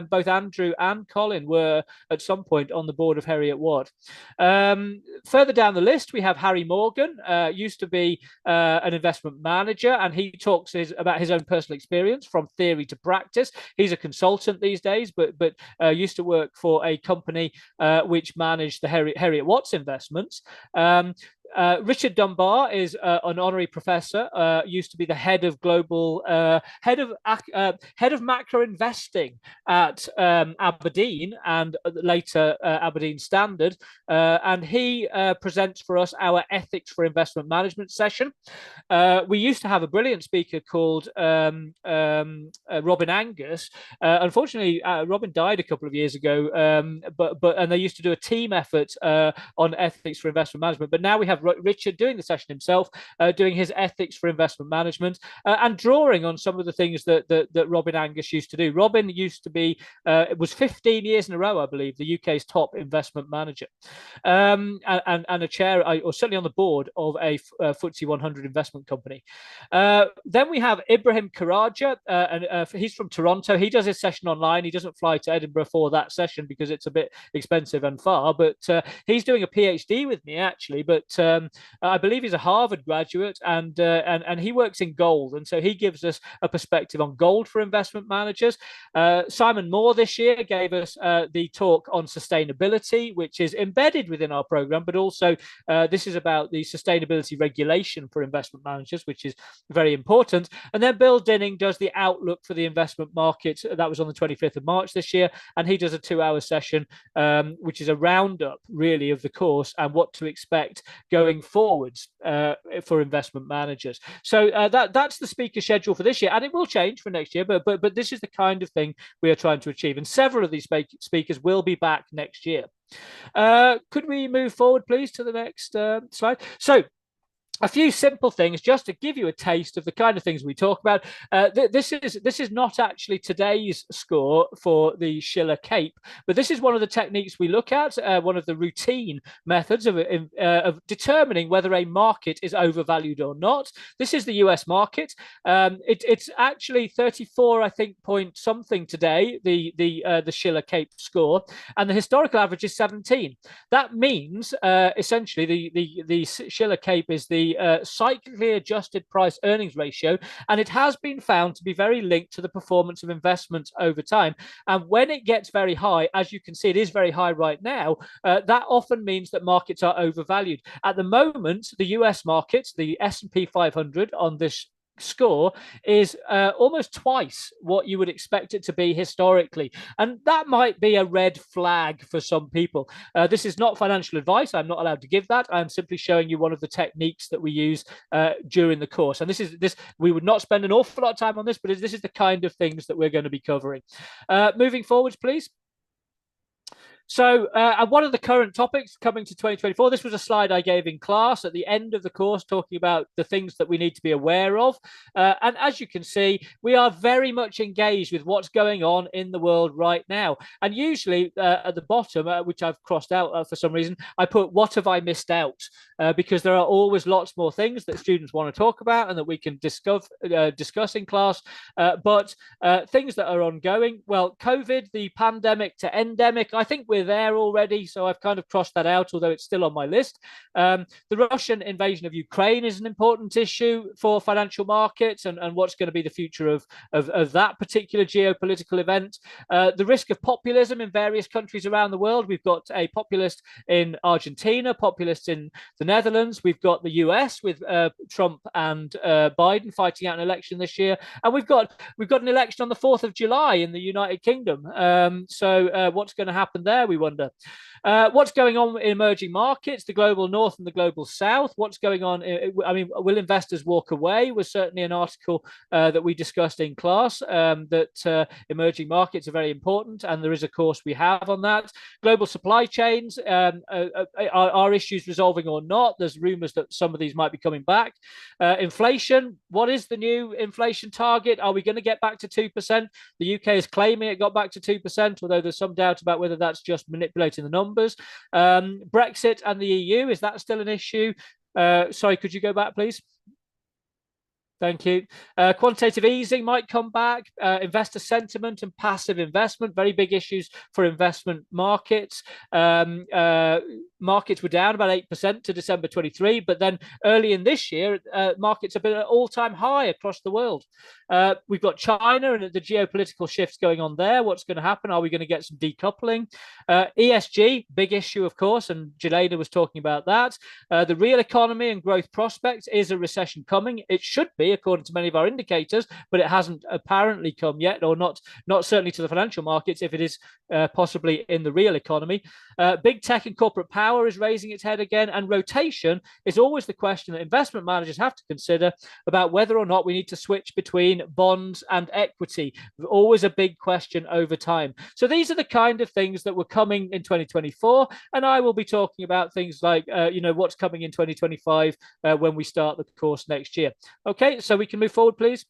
both Andrew and Colin were at some point on the board of Heriot Watt. Further down the list, we have Harry Morgan, used to be an investment manager, and he talks about his own personal experience from theory to practice. He's a consultant these days, but used to work for a company which managed the Heriot Watt's investments. Richard Dunbar is an honorary professor, used to be the head of global, head of macro investing at Aberdeen and later Aberdeen Standard, and he presents for us our ethics for investment management session. We used to have a brilliant speaker called Robin Angus. Unfortunately, Robin died a couple of years ago, and they used to do a team effort on ethics for investment management. But now we have Richard doing the session himself, doing his ethics for investment management, and drawing on some of the things that Robin Angus used to do. Robin used to be, it was 15 years in a row, I believe, the UK's top investment manager, and a chair, or certainly on the board of a FTSE 100 investment company. Then we have Ibrahim Karaja, and he's from Toronto. He does his session online. He doesn't fly to Edinburgh for that session because it's a bit expensive and far, but he's doing a PhD with me actually, but I believe he's a Harvard graduate, and he works in gold, and so he gives us a perspective on gold for investment managers. Simon Moore this year gave us the talk on sustainability, which is embedded within our program, but also this is about the sustainability regulation for investment managers, which is very important. And then Bill Dinning does the outlook for the investment market. That was on the 25th of March this year, and he does a 2-hour session, which is a roundup really of the course and what to expect going forwards for investment managers. So that's the speaker schedule for this year, and it will change for next year, but this is the kind of thing we are trying to achieve, and several of these speakers will be back next year. Could we move forward please to the next slide? So a few simple things just to give you a taste of the kind of things we talk about. This is not actually today's score for the Shiller Cape, but this is one of the techniques we look at, one of the routine methods of determining whether a market is overvalued or not. This is the US market. It's actually 34, I think, point something today, the Shiller Cape score, and the historical average is 17. That means essentially the Shiller Cape is the the cyclically adjusted price earnings ratio, and it has been found to be very linked to the performance of investments over time. And when it gets very high, as you can see, it is very high right now, that often means that markets are overvalued. At the moment, the US markets, the S&P 500 on this score is almost twice what you would expect it to be historically, and that might be a red flag for some people. This is not financial advice. I'm not allowed to give that. I'm simply showing you one of the techniques that we use during the course, and this we would not spend an awful lot of time on this, but this is the kind of things that we're going to be covering. Moving forwards, please. So one of the current topics coming to 2024, this was a slide I gave in class at the end of the course talking about the things that we need to be aware of. And as you can see, we are very much engaged with what's going on in the world right now. And usually at the bottom, which I've crossed out for some reason, I put, what have I missed out? Because there are always lots more things that students want to talk about and that we can discuss in class. But things that are ongoing, well, COVID, the pandemic to endemic, I think we're there already, so I've kind of crossed that out, although it's still on my list. The Russian invasion of Ukraine is an important issue for financial markets, and what's going to be the future of that particular geopolitical event. The risk of populism in various countries around the world. We've got a populist in Argentina, populists in the Netherlands. We've got the US with Trump and Biden fighting out an election this year, and we've got an election on the 4th of July in the United Kingdom. So what's going to happen there, we wonder. What's going on in emerging markets, the global north and the global south? What's going on? I mean, will investors walk away? Was certainly an article that we discussed in class, that emerging markets are very important, and there is a course we have on that. Global supply chains, are issues resolving or not? There's rumors that some of these might be coming back. Inflation, what is the new inflation target? Are we going to get back to 2%? The UK is claiming it got back to 2%, although there's some doubt about whether that's just manipulating the numbers. Brexit and the EU, is that still an issue? Sorry, could you go back, please? Thank you. Quantitative easing might come back. Investor sentiment and passive investment, very big issues for investment markets. Markets were down about 8% to December 23, but then early in this year, markets have been at an all-time high across the world. We've got China and the geopolitical shifts going on there. What's going to happen? Are we going to get some decoupling? ESG, big issue, of course, and Jelena was talking about that. The real economy and growth prospects, is a recession coming? It should be, according to many of our indicators, but it hasn't apparently come yet, or not certainly to the financial markets, if it is possibly in the real economy. Big tech and corporate power is raising its head again, and rotation is always the question that investment managers have to consider about whether or not we need to switch between bonds and equity. Always a big question over time. So these are the kind of things that were coming in 2024, and I will be talking about things like what's coming in 2025 when we start the course next year. Okay, so we can move forward, please.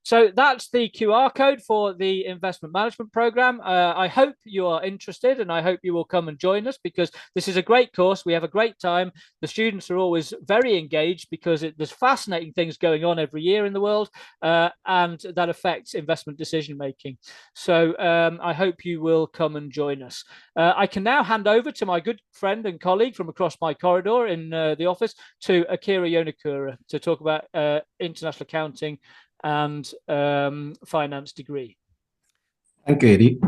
So that's the QR code for the investment management program. I hope you are interested, and I hope you will come and join us, because this is a great course. We have a great time. The students are always very engaged because there's fascinating things going on every year in the world, and that affects investment decision making. So I hope you will come and join us. I can now hand over to my good friend and colleague from across my corridor in the office, to Akira Yonekura, to talk about international accounting and finance degree. Thank you, Eddie.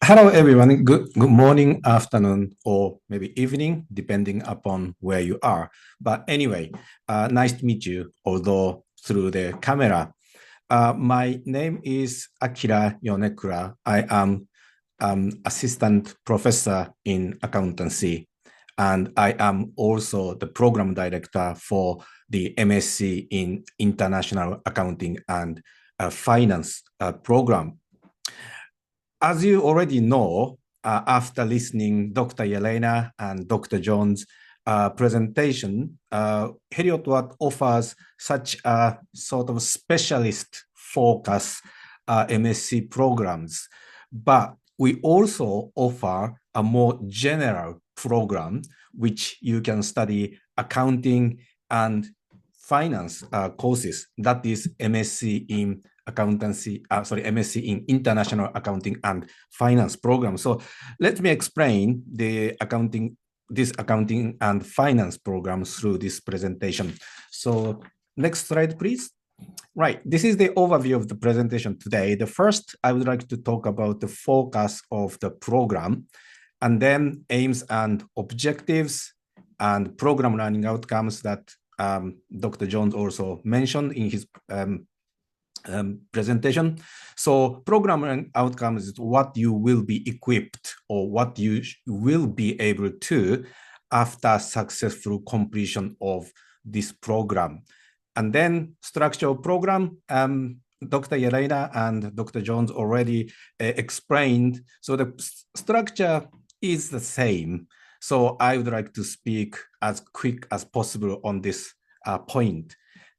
Hello, everyone. Good morning, afternoon, or maybe evening, depending upon where you are. But anyway, nice to meet you, although through the camera. My name is Akira Yonekura. I am assistant professor in accountancy, and I am also the program director for the MSc in International Accounting and Finance program. As you already know, after listening Dr. Jelena and Dr. John's presentation, Heriot offers such a sort of specialist focus MSc programs, but we also offer a more general program which you can study accounting and finance courses. That is MSc in MSc in International Accounting and Finance program. So let me explain the accounting this accounting and finance program through this presentation. So next slide, please. Right, this is the overview of the presentation today. The first, I would like to talk about the focus of the program, and then aims and objectives and program learning outcomes that Dr. Jones also mentioned in his presentation. So program learning outcomes is what you will be equipped or what you will be able to after successful completion of this program. And then structural program, Dr. Jelena and Dr. Jones already explained. So the structure is the same. So I would like to speak as quick as possible on this point.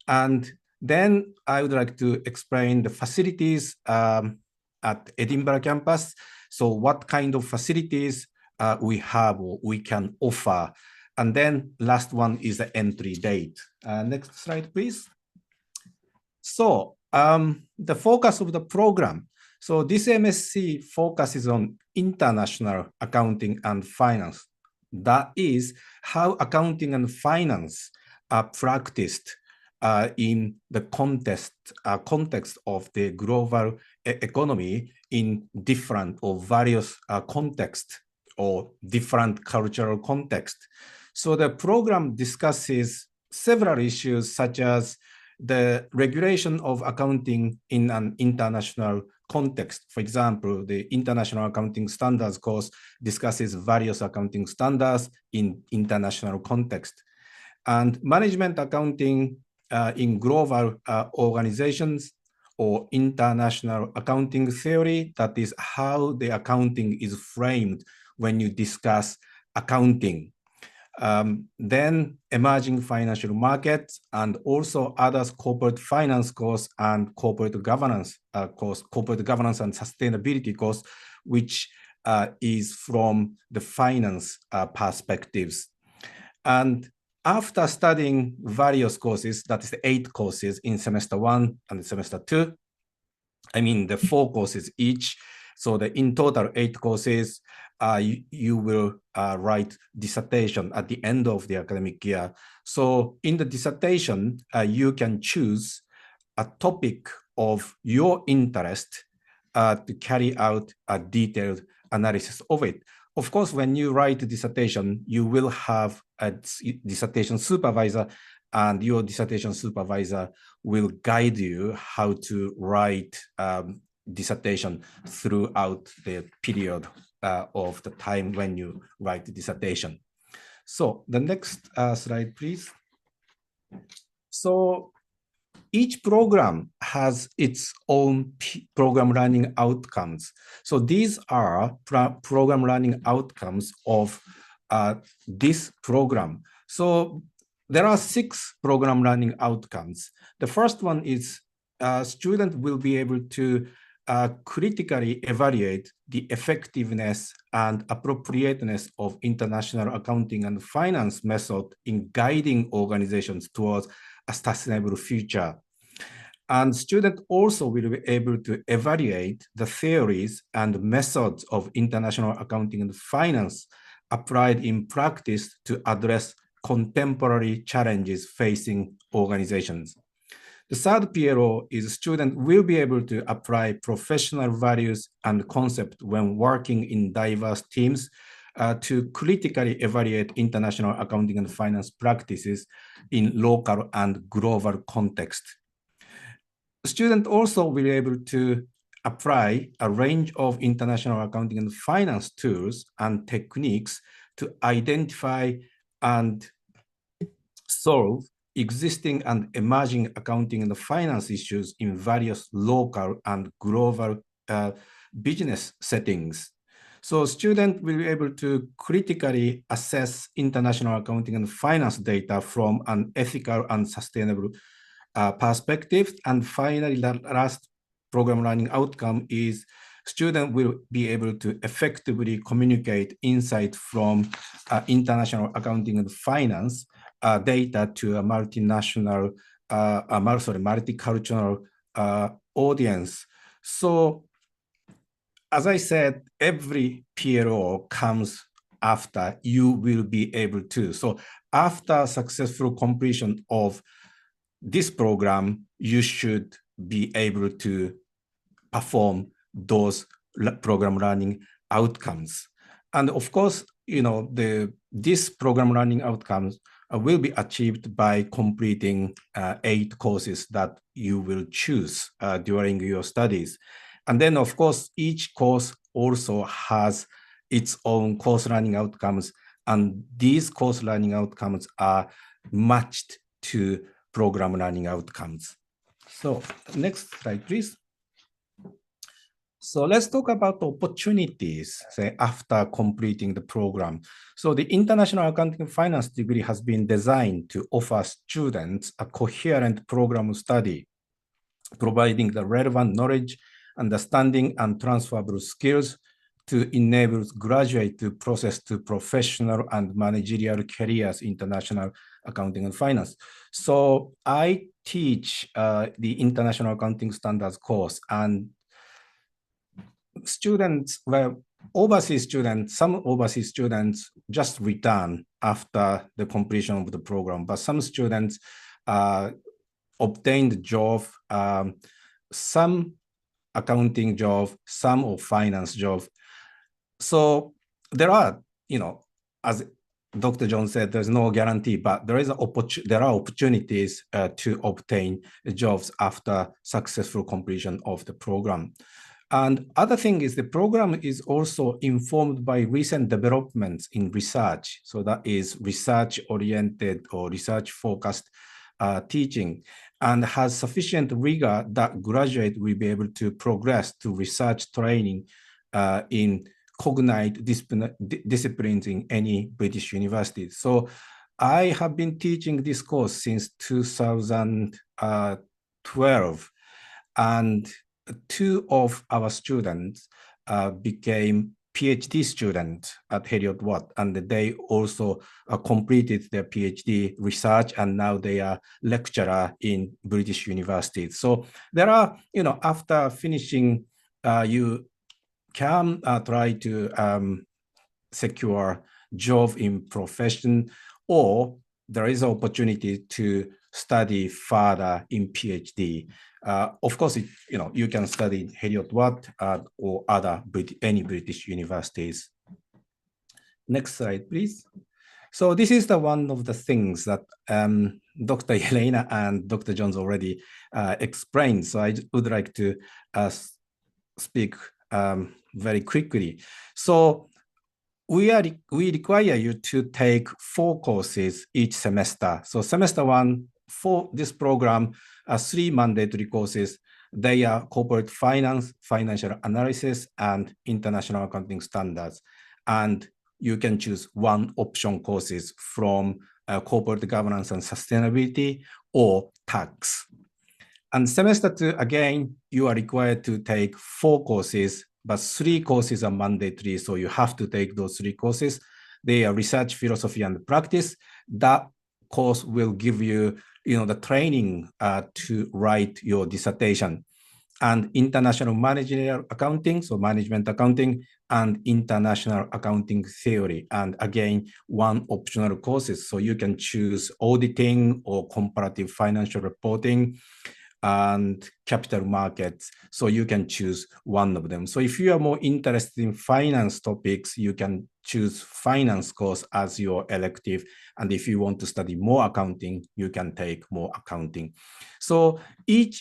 And then I would like to explain the facilities at Edinburgh campus. So what kind of facilities we have or we can offer. And then last one is the entry date. Next slide, please. So the focus of the program. So this MSc focuses on international accounting and finance. That is how accounting and finance are practiced in the context of the global economy in different or various contexts or different cultural contexts. So the program discusses several issues such as the regulation of accounting in an international context. For example, the International Accounting Standards course discusses various accounting standards in international context. And management accounting in global organizations or international accounting theory, that is how the accounting is framed when you discuss accounting. Then emerging financial markets and also others corporate finance course and corporate governance course, corporate governance and sustainability course, which is from the finance perspectives. And after studying various courses, that is 8 courses in semester 1 and semester 2, I mean the 4 courses each. So in total 8 courses, you will write dissertation at the end of the academic year. So in the dissertation, you can choose a topic of your interest to carry out a detailed analysis of it. Of course, when you write a dissertation, you will have a dissertation supervisor, and your dissertation supervisor will guide you how to write dissertation throughout the period of the time when you write the dissertation. So the next slide, please. So each program has its own program learning outcomes. So these are program learning outcomes of this program. So there are 6 program learning outcomes. The first one is student will be able to critically evaluate the effectiveness and appropriateness of international accounting and finance method in guiding organizations towards a sustainable future. And students also will be able to evaluate the theories and methods of international accounting and finance applied in practice to address contemporary challenges facing organizations. The third PLO is students will be able to apply professional values and concepts when working in diverse teams to critically evaluate international accounting and finance practices in local and global context. Students also will be able to apply a range of international accounting and finance tools and techniques to identify and solve existing and emerging accounting and finance issues in various local and global business settings. So students will be able to critically assess international accounting and finance data from an ethical and sustainable perspective. And finally, the last program learning outcome is students will be able to effectively communicate insight from international accounting and finance data to a multinational, multicultural audience. So, as I said, every PLO comes after, you will be able to. So after successful completion of this program, you should be able to perform those program learning outcomes. And of course, this program learning outcomes will be achieved by completing 8 courses that you will choose during your studies. And then, of course, each course also has its own course learning outcomes, and these course learning outcomes are matched to program learning outcomes. So next slide, please. So let's talk about opportunities, say, after completing the program. So the International Accounting and Finance degree has been designed to offer students a coherent program of study, providing the relevant knowledge, understanding, and transferable skills to enable graduates to process to professional and managerial careers in international accounting and finance. So I teach the International Accounting Standards course, and students, well, some overseas students just return after the completion of the program, but some students obtained job, some accounting job, some of finance job. So there are, as Dr. John said, there's no guarantee, but there are opportunities to obtain jobs after successful completion of the program. And other thing is the program is also informed by recent developments in research. So that is research-oriented or research-focused teaching, and has sufficient rigor that graduates will be able to progress to research training in cognate disciplines in any British university. So I have been teaching this course since 2012, and 2 of our students became PhD students at Heriot Watt, and they also completed their PhD research, and now they are lecturer in British universities. So there are, after finishing, you can try to secure job in profession, or there is an opportunity to study further in PhD. Of course, you can study Heriot Watt or any British universities. Next slide, please. So this is one of the things that Dr. Jelena and Dr. Jones already explained. So I would like to speak very quickly. So we require you to take 4 courses each semester. So semester 1, for this program, 3 mandatory courses. They are corporate finance, financial analysis, and international accounting standards. And you can choose 1 option courses from corporate governance and sustainability or tax. And semester 2, again, you are required to take 4 courses, but 3 courses are mandatory. So you have to take those 3 courses. They are research, philosophy, and practice. That course will give you, the training to write your dissertation. And international managerial accounting, so management accounting, and international accounting theory. And again, 1 optional courses. So you can choose auditing or comparative financial reporting and capital markets. So you can choose 1 of them. So if you are more interested in finance topics, you can choose finance course as your elective. And if you want to study more accounting, you can take more accounting. So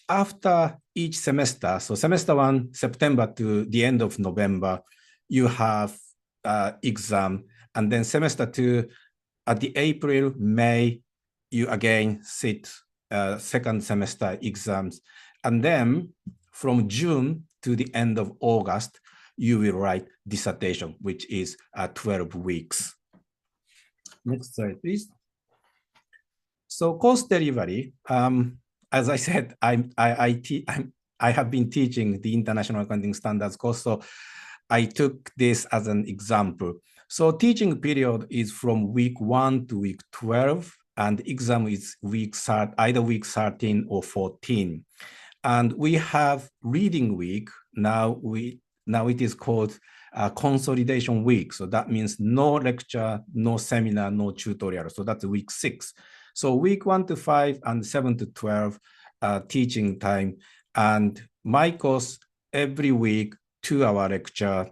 after each semester, so semester 1, September to the end of November, you have exam. And then semester 2, at the April, May, you again sit second semester exams. And then from June to the end of August, you will write dissertation, which is 12 weeks. Next slide, please. So course delivery, as I said, I have been teaching the International Accounting Standards course, so I took this as an example. So teaching period is from week 1 to week 12, and exam is either week 13 or 14. And we have reading week. Now Now it is called consolidation week. So that means no lecture, no seminar, no tutorial. So that's week 6. So week 1 to 5 and 7 to 12 teaching time. And my course every week, 2-hour lecture.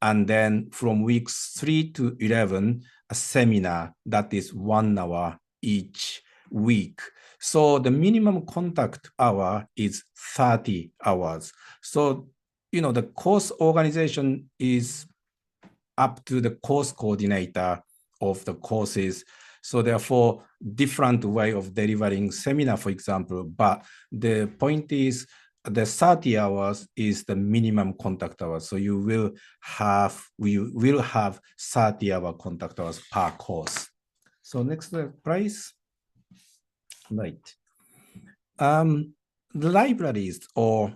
And then from weeks 3 to 11, a seminar that is 1 hour each week. So the minimum contact hour is 30 hours. So, the course organization is up to the course coordinator of the courses. So therefore, different way of delivering seminar, for example, but the point is the 30 hours is the minimum contact hours. So we will have 30-hour contact hours per course. So next slide, please. Right. The libraries or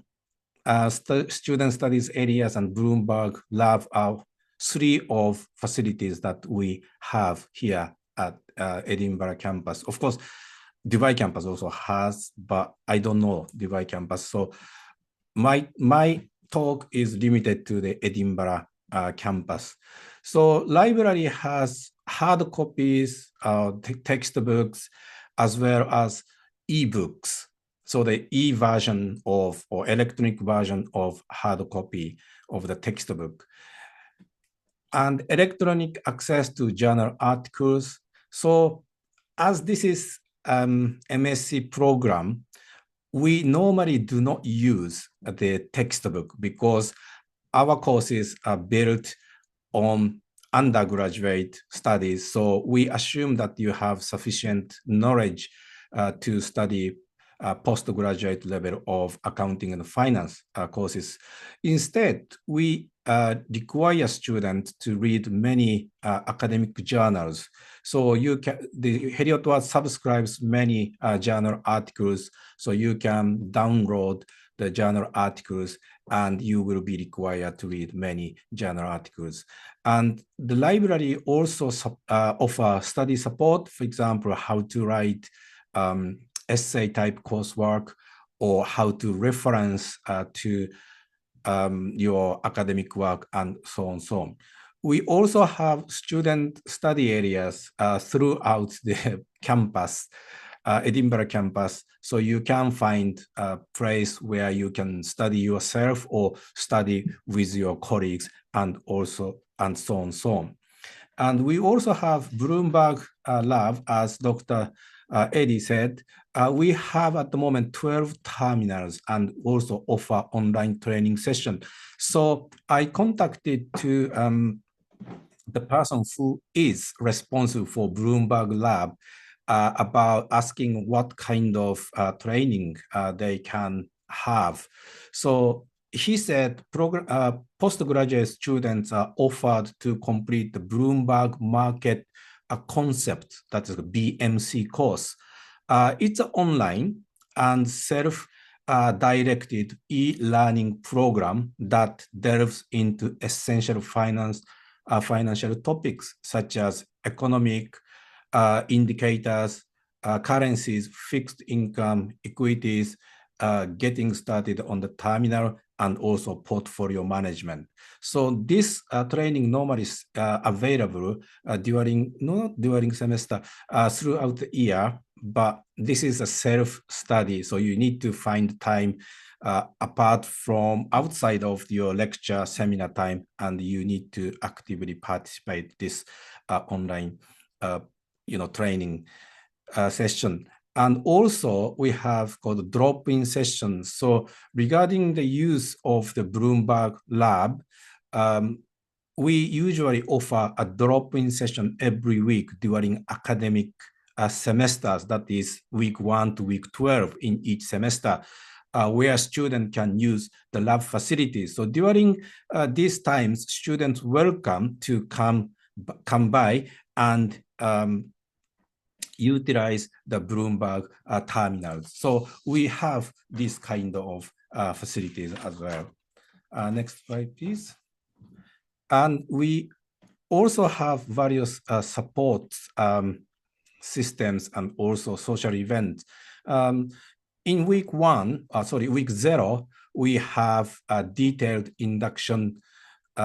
student studies areas and Bloomberg Lab are 3 of facilities that we have here at Edinburgh campus. Of course, Dubai campus also has, but I don't know Dubai campus. So my talk is limited to the Edinburgh campus. So library has hard copies, textbooks, as well as ebooks. So the e-version of or electronic version of hard copy of the textbook. And electronic access to journal articles. So as this is MSc program, we normally do not use the textbook because our courses are built on undergraduate studies. So we assume that you have sufficient knowledge to study postgraduate level of accounting and finance courses. Instead, we require students to read many academic journals. So the Heriot subscribes many journal articles, so you can download the journal articles and you will be required to read many journal articles. And the library also offers study support, for example, how to write essay type coursework or how to reference to your academic work and so on, so on. We also have student study areas throughout the campus, Edinburgh campus. So you can find a place where you can study yourself or study with your colleagues and so on, so on. And we also have Bloomberg Lab, as Dr. Eddie said. We have at the moment 12 terminals and also offer online training session. So I contacted to the person who is responsible for Bloomberg Lab about asking what kind of training they can have. So he said postgraduate students are offered to complete the Bloomberg Market Concept, that is a BMC course. It's an online and self-directed e-learning program that delves into essential financial topics such as economic indicators, currencies, fixed income, equities, getting started on the terminal, and also portfolio management. So this training normally is available not during semester, throughout the year, but this is a self-study. So you need to find time apart from outside of your lecture seminar time, and you need to actively participate this online training session. And also we have called drop-in sessions. So regarding the use of the Bloomberg Lab, we usually offer a drop-in session every week during academic semesters, that is week 1 to week 12 in each semester, where students can use the lab facilities. So during these times, students welcome to come by and utilize the Bloomberg terminals. So we have this kind of facilities as well. Next slide, please. And we also have various support systems and also social events. In week 0, we have a detailed induction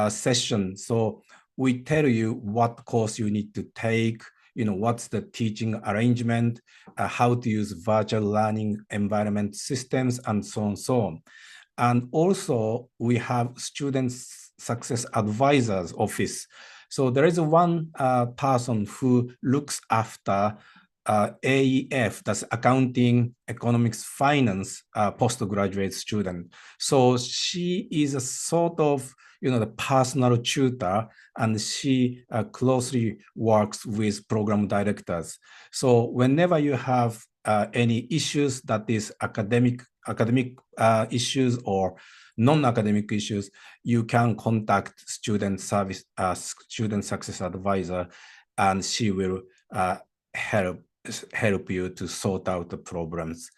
session. So we tell you what course you need to take, what's the teaching arrangement, how to use virtual learning environment systems, and so on, so on. And also we have student success advisors office. So there is one person who looks after AEF, that's accounting, economics, finance, postgraduate student. So she is a sort of, the personal tutor, and she closely works with program directors. So whenever you have any issues that is academic issues or non-academic issues, you can contact student success advisor, and she will help you to sort out the problems.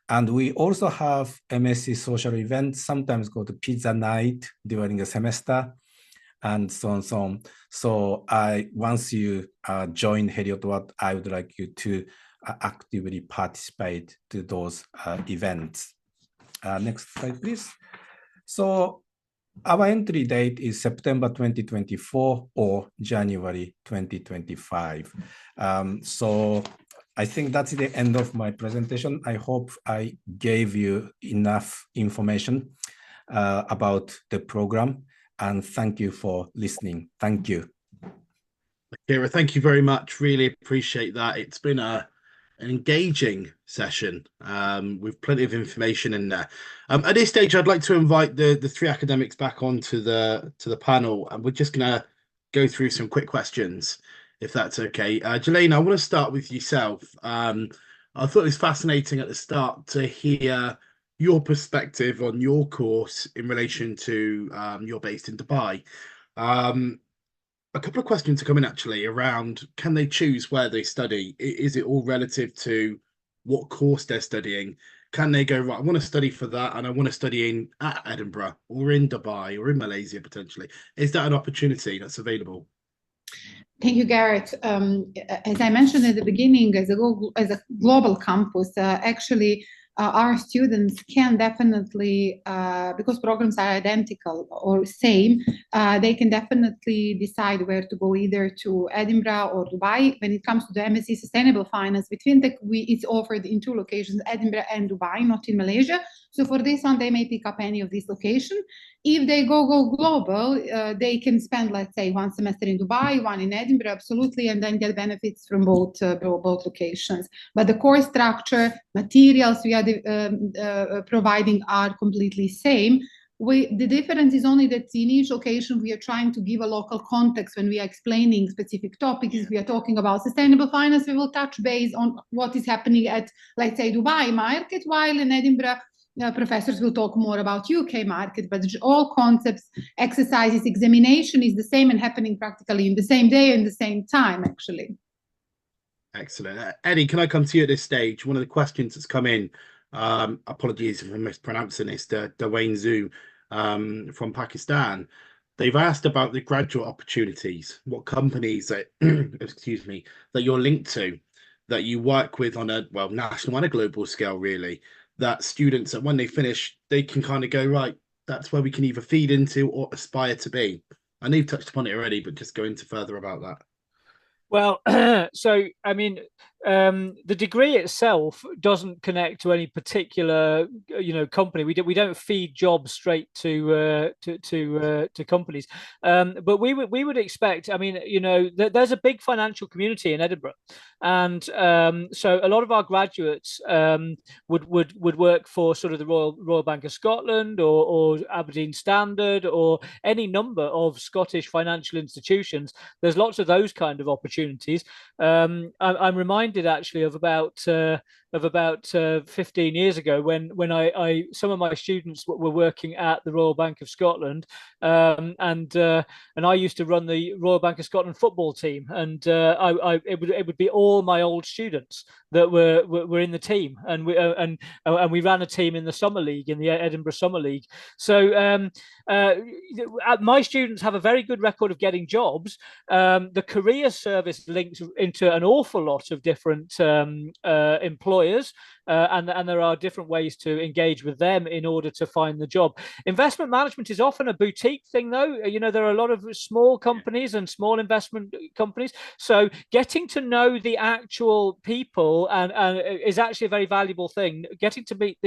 And we also have MSc social events, sometimes called pizza night during the semester, and so on, so on. So once you join Heriot, what I would like you to actively participate to those events. Next slide, please. So our entry date is September 2024 or January 2025. So I think that's the end of my presentation. I hope I gave you enough information about the program, and thank you for listening. Thank you. Kira, thank you very much. Really appreciate that. It's been an engaging session with plenty of information in there. At this stage, I'd like to invite the three academics back onto the panel, and we're just going to go through some quick questions, if that's okay. Jelena, I want to start with yourself. I thought it was fascinating at the start to hear your perspective on your course in relation to you're based in Dubai. A couple of questions are coming actually around, can they choose where they study? Is it all relative to what course they're studying? Can they go, right, I want to study for that, and I want to study at Edinburgh or in Dubai or in Malaysia potentially? Is that an opportunity that's available? Thank you, Garrett. As I mentioned at the beginning, as a global campus, actually, our students can definitely, because programs are identical or same, they can definitely decide where to go, either to Edinburgh or Dubai. When it comes to the MSc Sustainable Finance, with FinTech, it's offered in two locations, Edinburgh and Dubai, not in Malaysia. So for this one, they may pick up any of these locations. If they go global, they can spend, let's say, one semester in Dubai, one in Edinburgh, absolutely, and then get benefits from both locations. But the course structure, materials we are providing are completely same. The difference is only that in each location we are trying to give a local context when we are explaining specific topics. If we are talking about sustainable finance, we will touch base on what is happening at, let's say, Dubai market, while in Edinburgh, professors will talk more about UK market, but all concepts, exercises, examination is the same and happening practically in the same day and the same time, actually. Excellent. Eddie, can I come to you at this stage? One of the questions that's come in, apologies if I'm mispronouncing this, Dwayne Zhu from Pakistan. They've asked about the graduate opportunities, what companies that, excuse me, that you're linked to, that you work with on a, well, national and a global scale, really, that students, that when they finish, they can kind of go, right, that's where we can either feed into or aspire to be. I know you've touched upon it already, but just go into further about that. Well, so, I mean, the degree itself doesn't connect to any particular, company. We don't feed jobs straight to companies, but we would expect. I mean, there's a big financial community in Edinburgh, and so a lot of our graduates would work for sort of the Royal Bank of Scotland or Aberdeen Standard or any number of Scottish financial institutions. There's lots of those kind of opportunities. I'm reminded actually of about 15 years ago when I some of my students were working at the Royal Bank of Scotland, and I used to run the Royal Bank of Scotland football team, and it would be all my old students that were in the team, and we ran a team in the summer league, in the Edinburgh Summer League. So my students have a very good record of getting jobs. The career service links into an awful lot of different employers. and there are different ways to engage with them in order to find the job. Investment management is often a boutique thing, though. There are a lot of small companies and small investment companies, so getting to know the actual people and is actually a very valuable thing. Getting to meet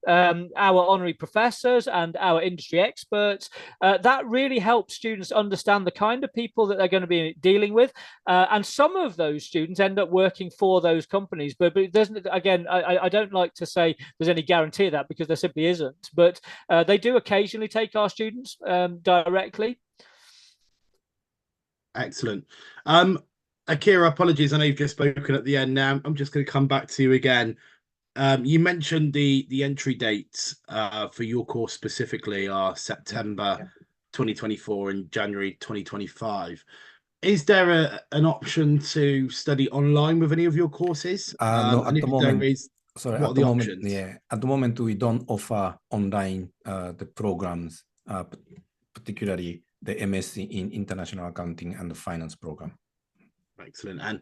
our honorary professors and our industry experts, that really helps students understand the kind of people that they're going to be dealing with, and some of those students end up working for those companies, but it doesn't, again, I don't like to say there's any guarantee of that, because there simply isn't, but they do occasionally take our students directly. Excellent. Akira, apologies, I know you've just spoken at the end now. I'm just going to come back to you again. You mentioned the entry dates for your course specifically are September 2024 and January 2025. Is there an option to study online with any of your courses? No, at the moment. What are the options? At the moment, we don't offer online the programs, particularly the MSc in International Accounting and the Finance program. Excellent. And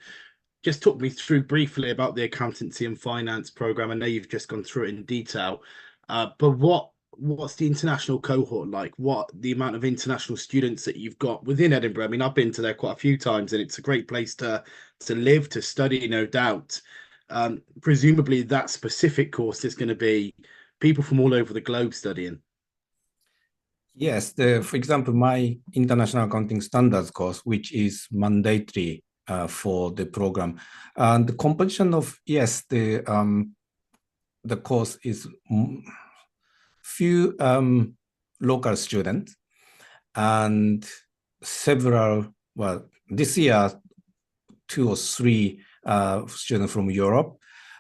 just talk me through briefly about the Accountancy and Finance program. I know you've just gone through it in detail, but what's the international cohort like? What the amount of international students that you've got within Edinburgh? I mean, I've been to there quite a few times, and it's a great place to live, to study, no doubt. Presumably that specific course is going to be people from all over the globe studying. Yes, for example, my International Accounting Standards course, which is mandatory for the program, and the composition of the course is few local students and several. Well, this year 2 or 3 students from Europe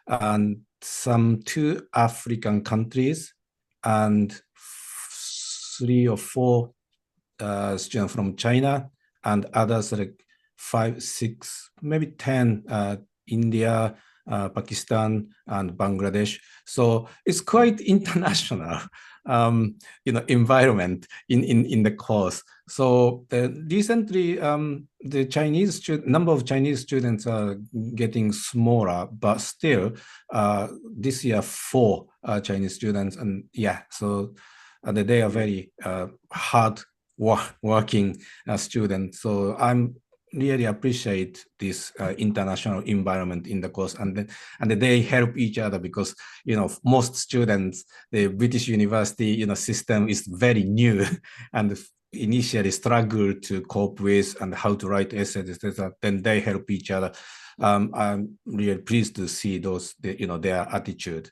and some 2 African countries and 3 or 4 students from China, and others like 5, 6, maybe 10 India, Pakistan, and Bangladesh. So it's quite international, environment in the course. So recently, the number of Chinese students are getting smaller, but still, this year 4 Chinese students, and so they are very hard working students. So I'm really appreciate this international environment in the course, and they help each other, because most students, the British university system is very new and initially struggle to cope with and how to write essays, etc. Then they help each other. I'm really pleased to see their attitude.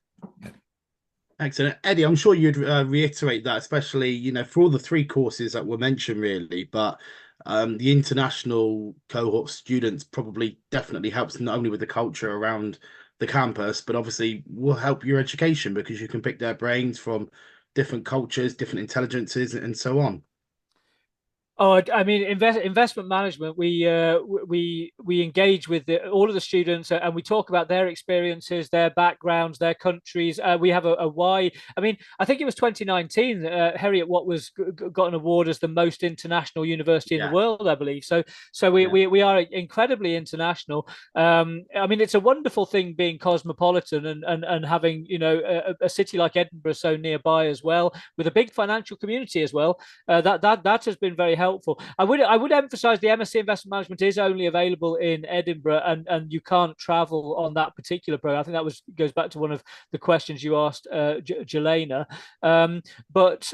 Excellent. Eddie, I'm sure you'd reiterate that, especially, for all the 3 courses that were mentioned, really, but the international cohort students probably definitely helps not only with the culture around the campus, but obviously will help your education, because you can pick their brains from different cultures, different intelligences, and so on. Oh, I mean, investment management. We engage with all of the students, and we talk about their experiences, their backgrounds, their countries. We have a wide. I mean, I think it was 2019. Heriot got an award as the most international university in the world, I believe. So we are incredibly international. I mean, it's a wonderful thing being cosmopolitan and having a city like Edinburgh so nearby as well, with a big financial community as well. That has been very helpful. I would emphasize the MSc Investment Management is only available in Edinburgh, and you can't travel on that particular program. I think that goes back to one of the questions you asked, Jelena. But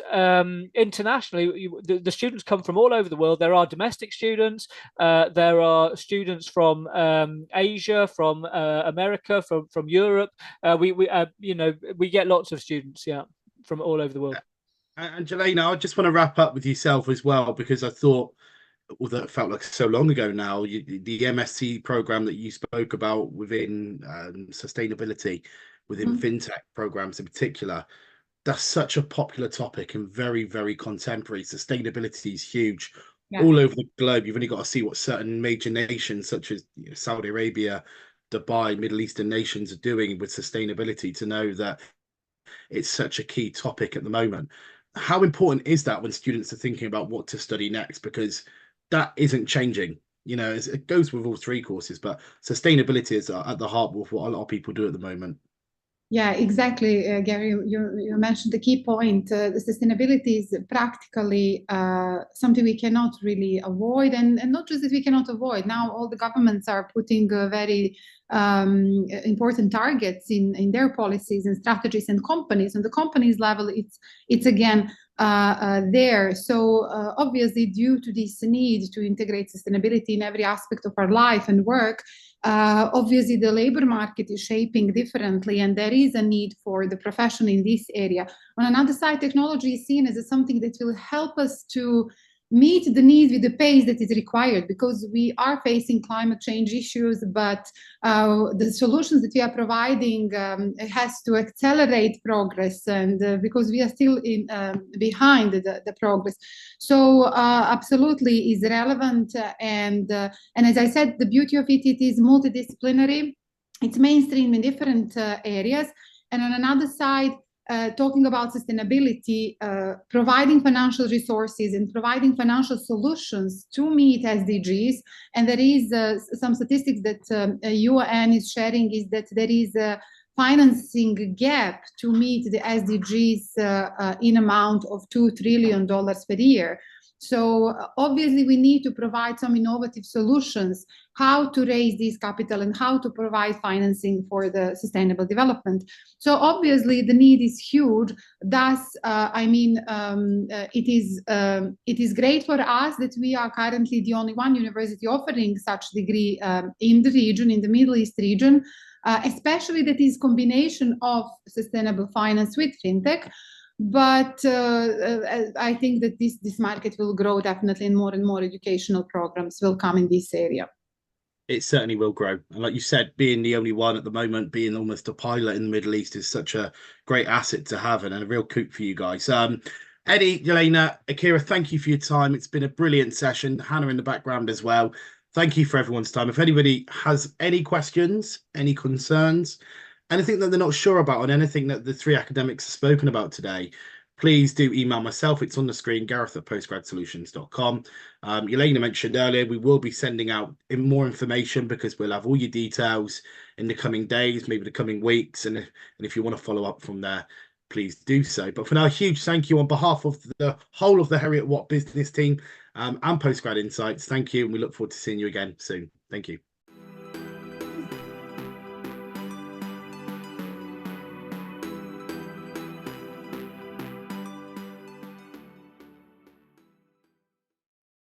internationally, the students come from all over the world. There are domestic students. There are students from Asia, from America, from Europe. We get lots of students, from all over the world. And Jelena, I just want to wrap up with yourself as well, because I thought, although it felt like so long ago now, the MSc program that you spoke about within sustainability, within fintech programs in particular, that's such a popular topic and very, very contemporary. Sustainability is huge all over the globe. You've only got to see what certain major nations such as Saudi Arabia, Dubai, Middle Eastern nations are doing with sustainability to know that it's such a key topic at the moment. How important is that when students are thinking about what to study next? Because that isn't changing. It goes with all 3 courses, but sustainability is at the heart of what a lot of people do at the moment. Yeah, exactly, Gary. You mentioned the key point. The sustainability is practically something we cannot really avoid, and not just that we cannot avoid. Now, all the governments are putting very important targets in their policies and strategies, and companies. On the companies level, it's again there. So obviously, due to this need to integrate sustainability in every aspect of our life and work, obviously the labor market is shaping differently, and there is a need for the profession in this area. On another side, technology is seen as something that will help us to meet the needs with the pace that is required, because we are facing climate change issues, but the solutions that we are providing has to accelerate progress, and because we are still behind the progress. So absolutely is relevant, and as I said, the beauty of it is multidisciplinary. It's mainstream in different areas, and on another side, talking about sustainability, providing financial resources and providing financial solutions to meet SDGs. And there is some statistics that UN is sharing, is that there is a financing gap to meet the SDGs in amount of $2 trillion per year. So obviously we need to provide some innovative solutions, how to raise this capital and how to provide financing for the sustainable development. So obviously the need is huge. Thus, it is great for us that we are currently the only one university offering such degree in the region, in the Middle East region, especially that is combination of sustainable finance with fintech. But I think that this market will grow definitely, and more educational programs will come in this area. It certainly will grow. And like you said, being the only one at the moment, being almost a pilot in the Middle East is such a great asset to have, and a real coup for you guys. Eddie, Jelena, Akira, thank you for your time. It's been a brilliant session. Hannah in the background as well. Thank you for everyone's time. If anybody has any questions, any concerns, anything that they're not sure about on anything that the three academics have spoken about today, please do email myself. It's on the screen, gareth@postgradsolutions.com. Jelena mentioned earlier, we will be sending out more information, because we'll have all your details in the coming days, maybe the coming weeks. And if you want to follow up from there, please do so. But for now, a huge thank you on behalf of the whole of the Heriot Watt business team and Postgrad Insights. Thank you. And we look forward to seeing you again soon. Thank you.